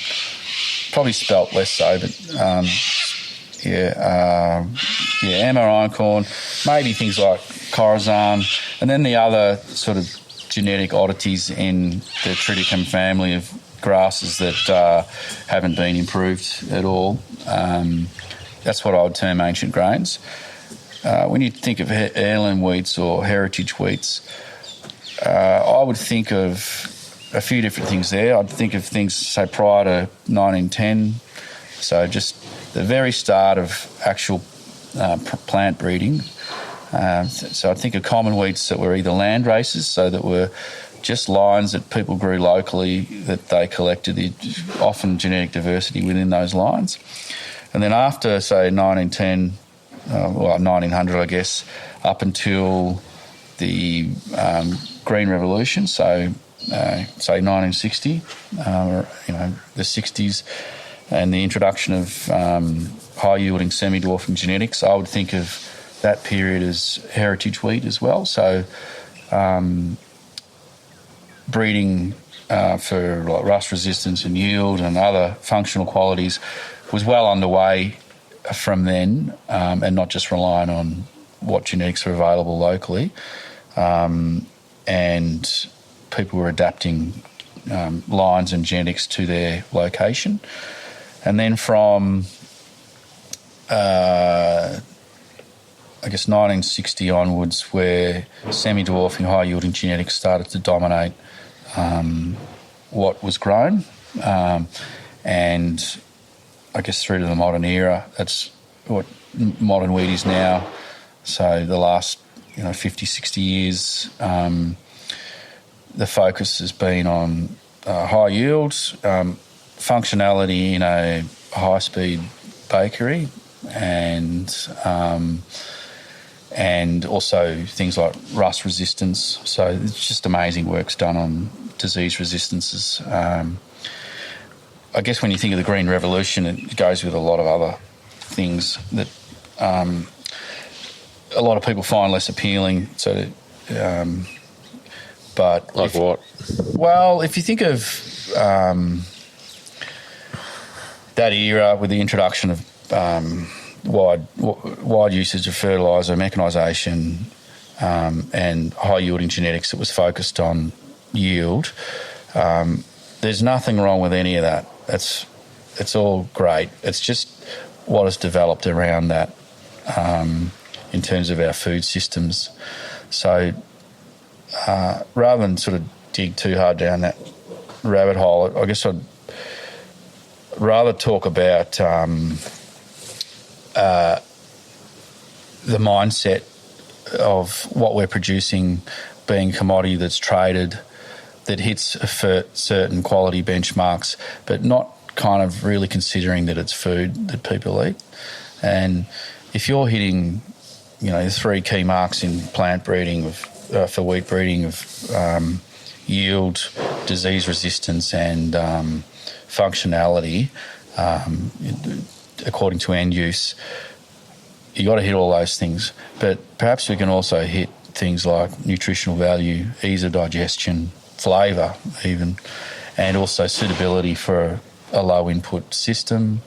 probably spelt less so, but emmer, einkorn, maybe things like corazon, and then the other sort of genetic oddities in the triticum family of grasses that haven't been improved at all. That's what I would term ancient grains. When you think of heirloom wheats or heritage wheats, I would think of a few different things there. I'd think of things, say, prior to 1910, so just the very start of actual plant breeding. So I'd think of common wheats that were either land races, so that were just lines that people grew locally, that they collected the often genetic diversity within those lines. And then after, say, 1910, 1900, I guess, up until the Green Revolution, so say 1960, the 60s, and the introduction of high-yielding semi-dwarfing genetics, I would think of that period as heritage wheat as well. So breeding for like rust resistance and yield and other functional qualities was well underway from then, and not just relying on what genetics are available locally. And people were adapting lines and genetics to their location. And then from, I guess, 1960 onwards, where semi-dwarfing, high-yielding genetics started to dominate what was grown. And I guess through to the modern era, that's what modern wheat is now. So the last 50, 60 years, the focus has been on high yields, functionality in a high-speed bakery, and also things like rust resistance. So it's just amazing work's done on disease resistances. I guess when you think of the Green Revolution, it goes with a lot of other things that a lot of people find less appealing. So, but like what? Well, if you think of that era with the introduction of wide usage of fertiliser, mechanisation, and high yielding genetics that was focused on yield, there's nothing wrong with any of that. It's all great. It's just what has developed around that in terms of our food systems. So rather than sort of dig too hard down that rabbit hole, I guess I'd rather talk about the mindset of what we're producing being a commodity that's traded, that hits certain quality benchmarks, but not kind of really considering that it's food that people eat. And if you're hitting, the three key marks in plant breeding for wheat breeding of yield, disease resistance, and functionality, according to end use, you got to hit all those things. But perhaps we can also hit things like nutritional value, ease of digestion, flavour even, and also suitability for a low input system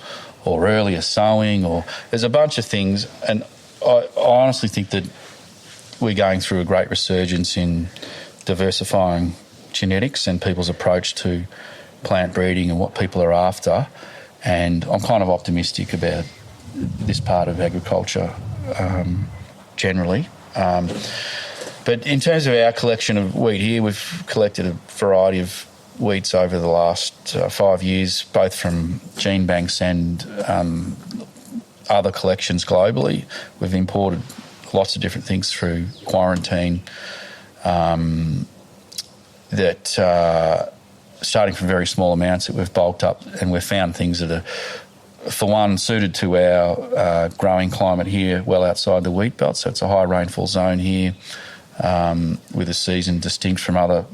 or earlier sowing, or there's a bunch of things. And I honestly think that we're going through a great resurgence in diversifying genetics and people's approach to plant breeding and what people are after. And I'm kind of optimistic about this part of agriculture generally. But in terms of our collection of wheat here, we've collected a variety of wheats over the last 5 years, both from gene banks and other collections globally. We've imported lots of different things through quarantine that starting from very small amounts that we've bulked up, and we've found things that are, for one, suited to our growing climate here, well outside the wheat belt. So it's a high rainfall zone here with a season distinct from other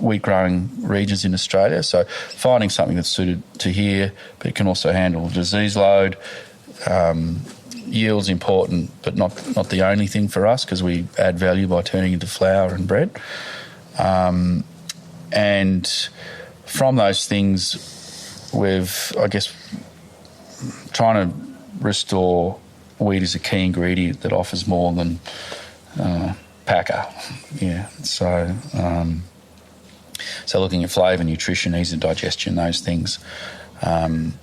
wheat growing regions in Australia. So finding something that's suited to here, but it can also handle disease load. Yield's important, but not the only thing for us, because we add value by turning into flour and bread. And from those things, we've, I guess, trying to restore wheat as a key ingredient that offers more than packer. Yeah, so looking at flavour, nutrition, ease of digestion, those things. And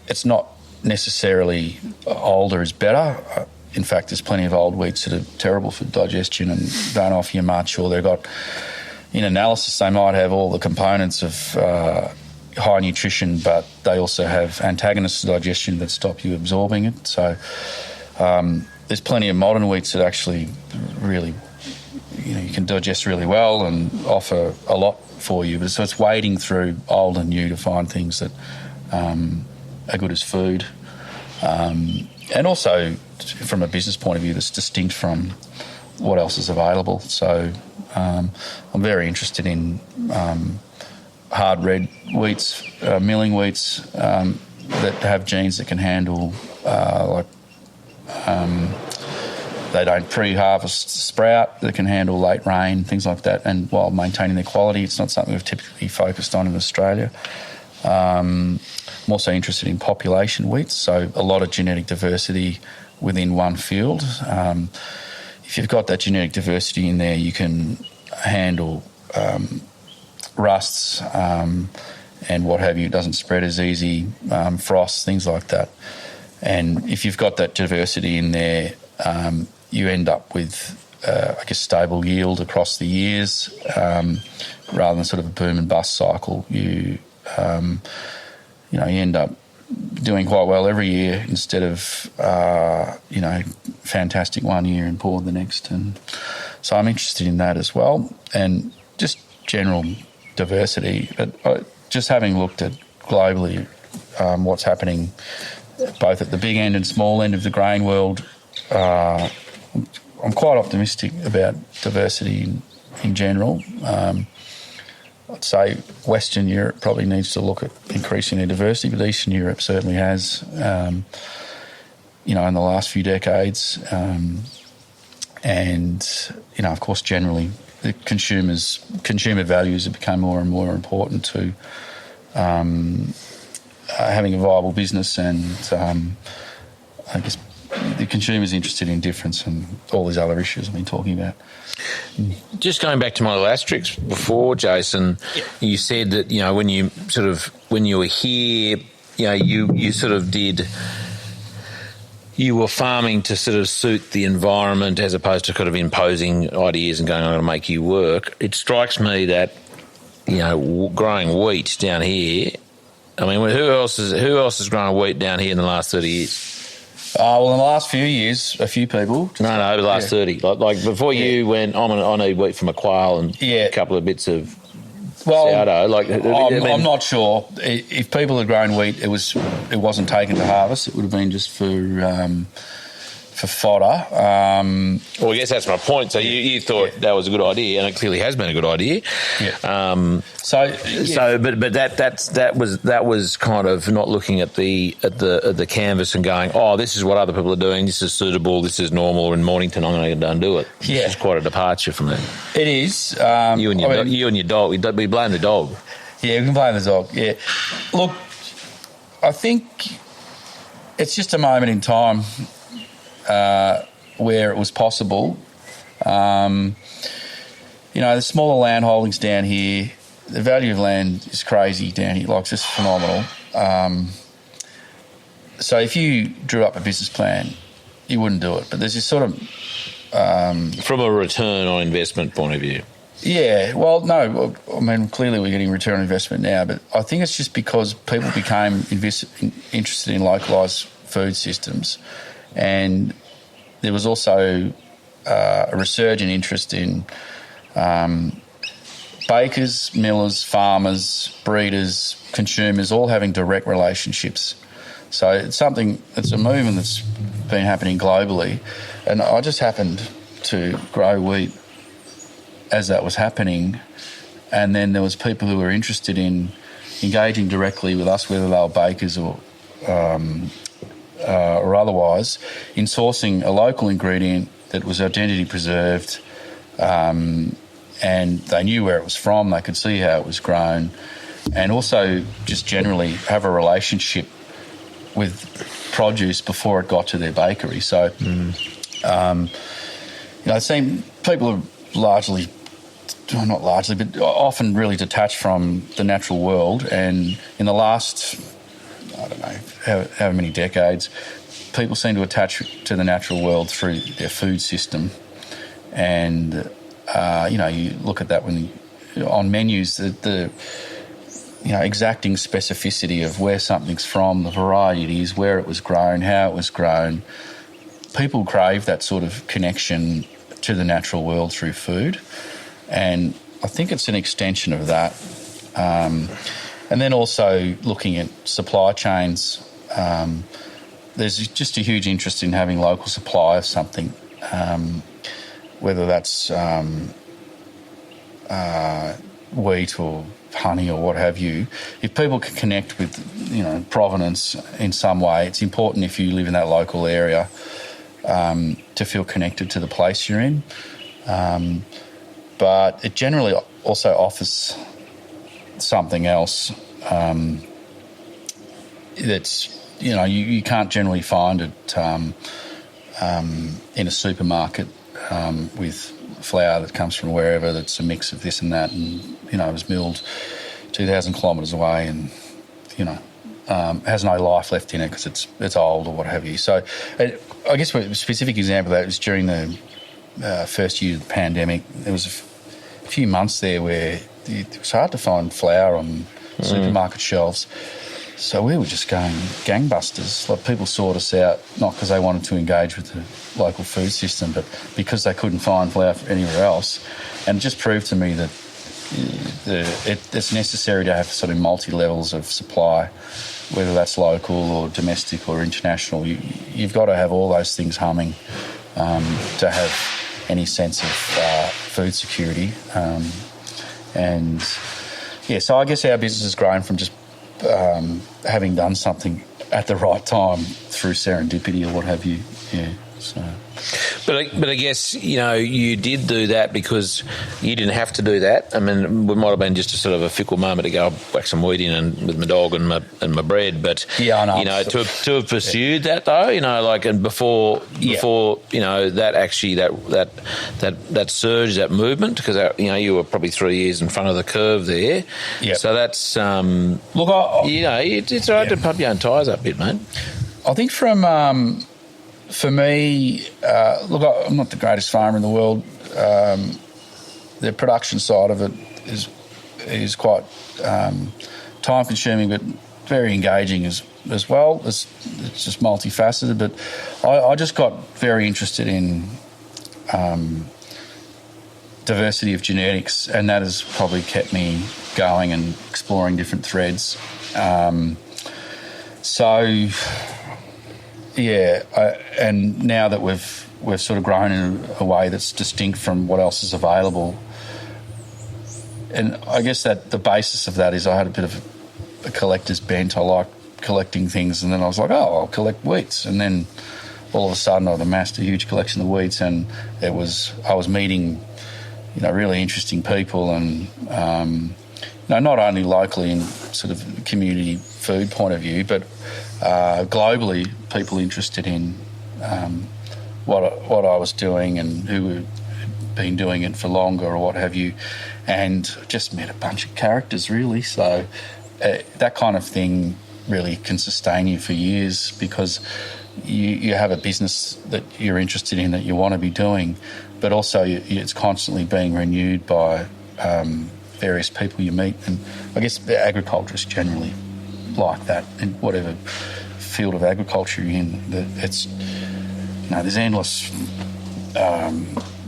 it's not necessarily older is better. In fact, there's plenty of old wheats that are terrible for digestion and don't offer you much, or they've got, in analysis, they might have all the components of high nutrition, but they also have antagonists to digestion that stop you absorbing it. So there's plenty of modern wheats that actually really, you can digest really well and offer a lot for you. But so it's wading through old and new to find things that are good as food. And also, from a business point of view, that's distinct from what else is available. So I'm very interested in hard red wheats, milling wheats that have genes that can handle like They don't pre-harvest sprout. They can handle late rain, things like that, and while maintaining their quality. It's not something we've typically focused on in Australia. I'm also interested in population wheats, so a lot of genetic diversity within one field. If you've got that genetic diversity in there, you can handle rusts and what have you. It doesn't spread as easy, frosts, things like that. And if you've got that diversity in there, you end up with, stable yield across the years, rather than sort of a boom and bust cycle. You end up doing quite well every year instead of, fantastic one year and poor the next. And so I'm interested in that as well, and just general diversity. But just having looked at globally what's happening both at the big end and small end of the grain world, I'm quite optimistic about diversity in general. I'd say Western Europe probably needs to look at increasing their diversity, but Eastern Europe certainly has, in the last few decades. Of course, generally, the consumer values have become more and more important to having a viable business, and I guess the consumer's interested in difference and all these other issues I've been talking about. Just going back to my little asterisk before, Jason, you said that, when you were here, you were farming to sort of suit the environment as opposed to kind of imposing ideas and going, I'm going to make you work. It strikes me that, growing wheat down here, I mean, who else has grown wheat down here in the last 30 years? In the last few years, a few people. No, the last 30. Like before you went, I need wheat from a quail and a couple of bits of sourdough. I'm not sure. If people had grown wheat, it wasn't taken to harvest. It would have been just for fodder. Well, I guess that's my point. So you thought that was a good idea, and it clearly has been a good idea. Yeah. But that was kind of not looking at the canvas and going, oh, this is what other people are doing. This is suitable. This is normal. In Mornington, I'm going to go and do it. Yeah. It's quite a departure from that. It is. You and your dog. We blame the dog. Yeah, we can blame the dog. Yeah. Look, I think it's just a moment in time where it was possible. The smaller land holdings down here, the value of land is crazy down here, like just phenomenal. So if you drew up a business plan, you wouldn't do it. But there's this sort of... from a return on investment point of view. Yeah, well, no, I mean, clearly we're getting return on investment now, but I think it's just because people became interested in localised food systems, and there was also a resurgent interest in bakers, millers, farmers, breeders, consumers, all having direct relationships. So it's a movement that's been happening globally, and I just happened to grow wheat as that was happening, and then there was people who were interested in engaging directly with us, whether they were bakers or otherwise, in sourcing a local ingredient that was identity preserved, and they knew where it was from, they could see how it was grown, and also just generally have a relationship with produce before it got to their bakery. So, it seemed people are not largely, but often really detached from the natural world. And in the last, I don't know, how many decades, people seem to attach to the natural world through their food system. And, you look at that on menus, the exacting specificity of where something's from, the variety it is, where it was grown, how it was grown. People crave that sort of connection to the natural world through food, and I think it's an extension of that. And then also looking at supply chains, there's just a huge interest in having local supply of something, whether that's wheat or honey or what have you. If people can connect with, provenance in some way, it's important if you live in that local area. to feel connected to the place you're in. But it generally also offers something else that's, you can't generally find it in a supermarket with flour that comes from wherever, that's a mix of this and that, and, it was milled 2,000 kilometres away and, has no life left in it because it's old or what have you. So I guess a specific example of that was during the first year of the pandemic. There was a few months there where it was hard to find flour on supermarket shelves. So we were just going gangbusters. Like, people sought us out, not because they wanted to engage with the local food system, but because they couldn't find flour anywhere else. And it just proved to me that it's necessary to have sort of multi-levels of supply, whether that's local or domestic or international. You've got to have all those things humming to have any sense of food security. So I guess our business has grown from just having done something at the right time through serendipity or what have you. Yeah. So. But I guess, you did do that because you didn't have to do that. I mean, it might have been just a sort of a fickle moment to go whack some wheat in and with my dog and my bread. But, yeah, I know. To have pursued that though, and before that actually, that surge, that movement, because, you were probably 3 years in front of the curve there. Yeah. So that's, look, it's all right to pump your own tyres up a bit, mate. I think for me, I'm not the greatest farmer in the world. The production side of it is quite time-consuming, but very engaging as well. It's just multifaceted. But I just got very interested in diversity of genetics, and that has probably kept me going and exploring different threads. And now that we've sort of grown in a way that's distinct from what else is available, and I guess that the basis of that is I had a bit of a collector's bent. I like collecting things, and then I was like, I'll collect wheats, and then all of a sudden I'd amassed a huge collection of wheats, and I was meeting, really interesting people, and not only locally in sort of community food point of view, but globally, people interested in what I was doing and who had been doing it for longer or what have you, and just met a bunch of characters, really. So that kind of thing really can sustain you for years, because you have a business that you're interested in, that you want to be doing, but also it's constantly being renewed by various people you meet. And I guess agriculture is generally like that, in whatever field of agriculture you're in. It's there's endless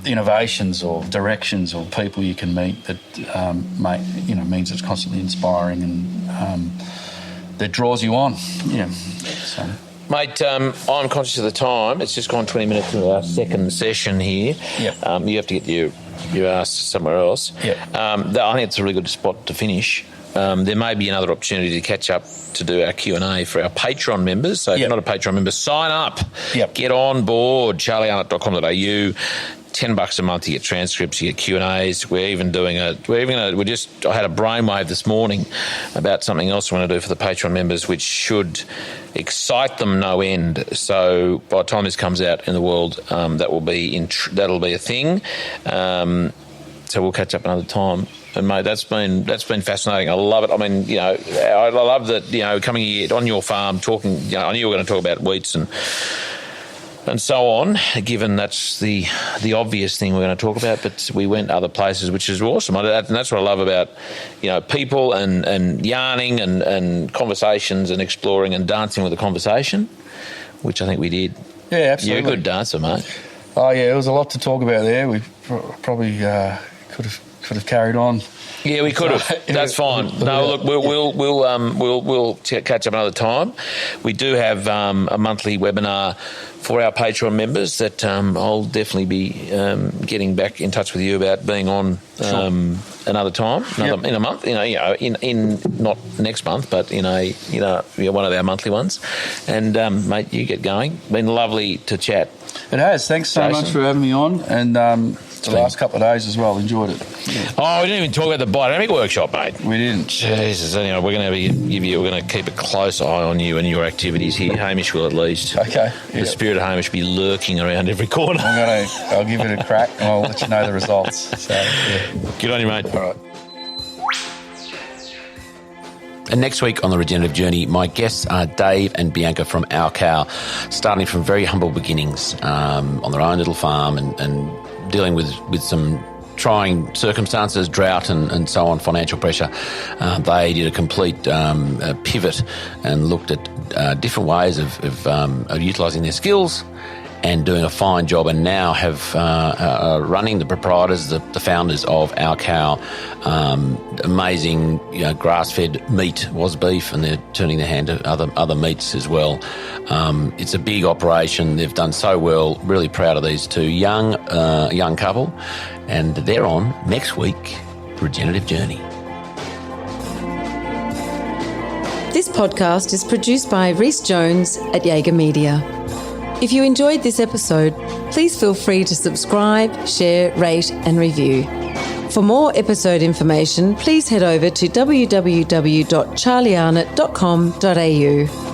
innovations or directions or people you can meet that means it's constantly inspiring, and that draws you on. Yeah. So. Mate, I'm conscious of the time. It's just gone 20 minutes into our second session here. Yep. You have to get your ass somewhere else. Yep. I think it's a really good spot to finish. There may be another opportunity to catch up to do our Q&A for our Patreon members. So if you're not a Patreon member, sign up. Yep. Get on board, charliearnott.com.au. $10 a month, you get transcripts, you get Q&As. I had a brainwave this morning about something else we're going to do for the Patreon members, which should excite them no end. So by the time this comes out in the world, that'll be a thing. So we'll catch up another time. And mate, that's been fascinating. I love it. I mean, I love that, coming here on your farm, talking, I knew you were going to talk about wheats and so on, given that's the obvious thing we're going to talk about, but we went other places, which is awesome. And that's what I love about, people and yarning and conversations and exploring and dancing with the conversation, which I think we did. Yeah, absolutely. You're a good dancer, mate. Oh, yeah, there was a lot to talk about there. We probably could have carried on. Yeah, we could have. That's fine. No, look, we'll catch up another time. We do have a monthly webinar for our Patreon members that I'll definitely be getting back in touch with you about being on another time, in a month. In not next month, but in one of our monthly ones. And mate, you get going. Been lovely to chat. It has. Thanks so Jason. much for having me on, and the last couple of days as well. Enjoyed it. Yeah. Oh, we didn't even talk about the biodynamic workshop, mate. We didn't. Jesus, anyway, we're going to keep a close eye on you and your activities here. Hamish will at least. Okay. The spirit of Hamish will be lurking around every corner. I'll give it a crack, and I'll let you know the results. So, yeah. Good on you, mate. All right. And next week on The Regenerative Journey, my guests are Dave and Bianca from Our Cow, starting from very humble beginnings on their own little farm and dealing with some trying circumstances, drought and so on, financial pressure. They did a complete pivot and looked at different ways of utilising their skills and doing a fine job, and now have running the proprietors, the founders of Our Cow, amazing grass-fed meat, was beef, and they're turning their hand to other meats as well. It's a big operation. They've done so well. Really proud of these two young couple, and they're on next week, Regenerative Journey. This podcast is produced by Rhys Jones at Jaeger Media. If you enjoyed this episode, please feel free to subscribe, share, rate and review. For more episode information, please head over to www.charliearnott.com.au.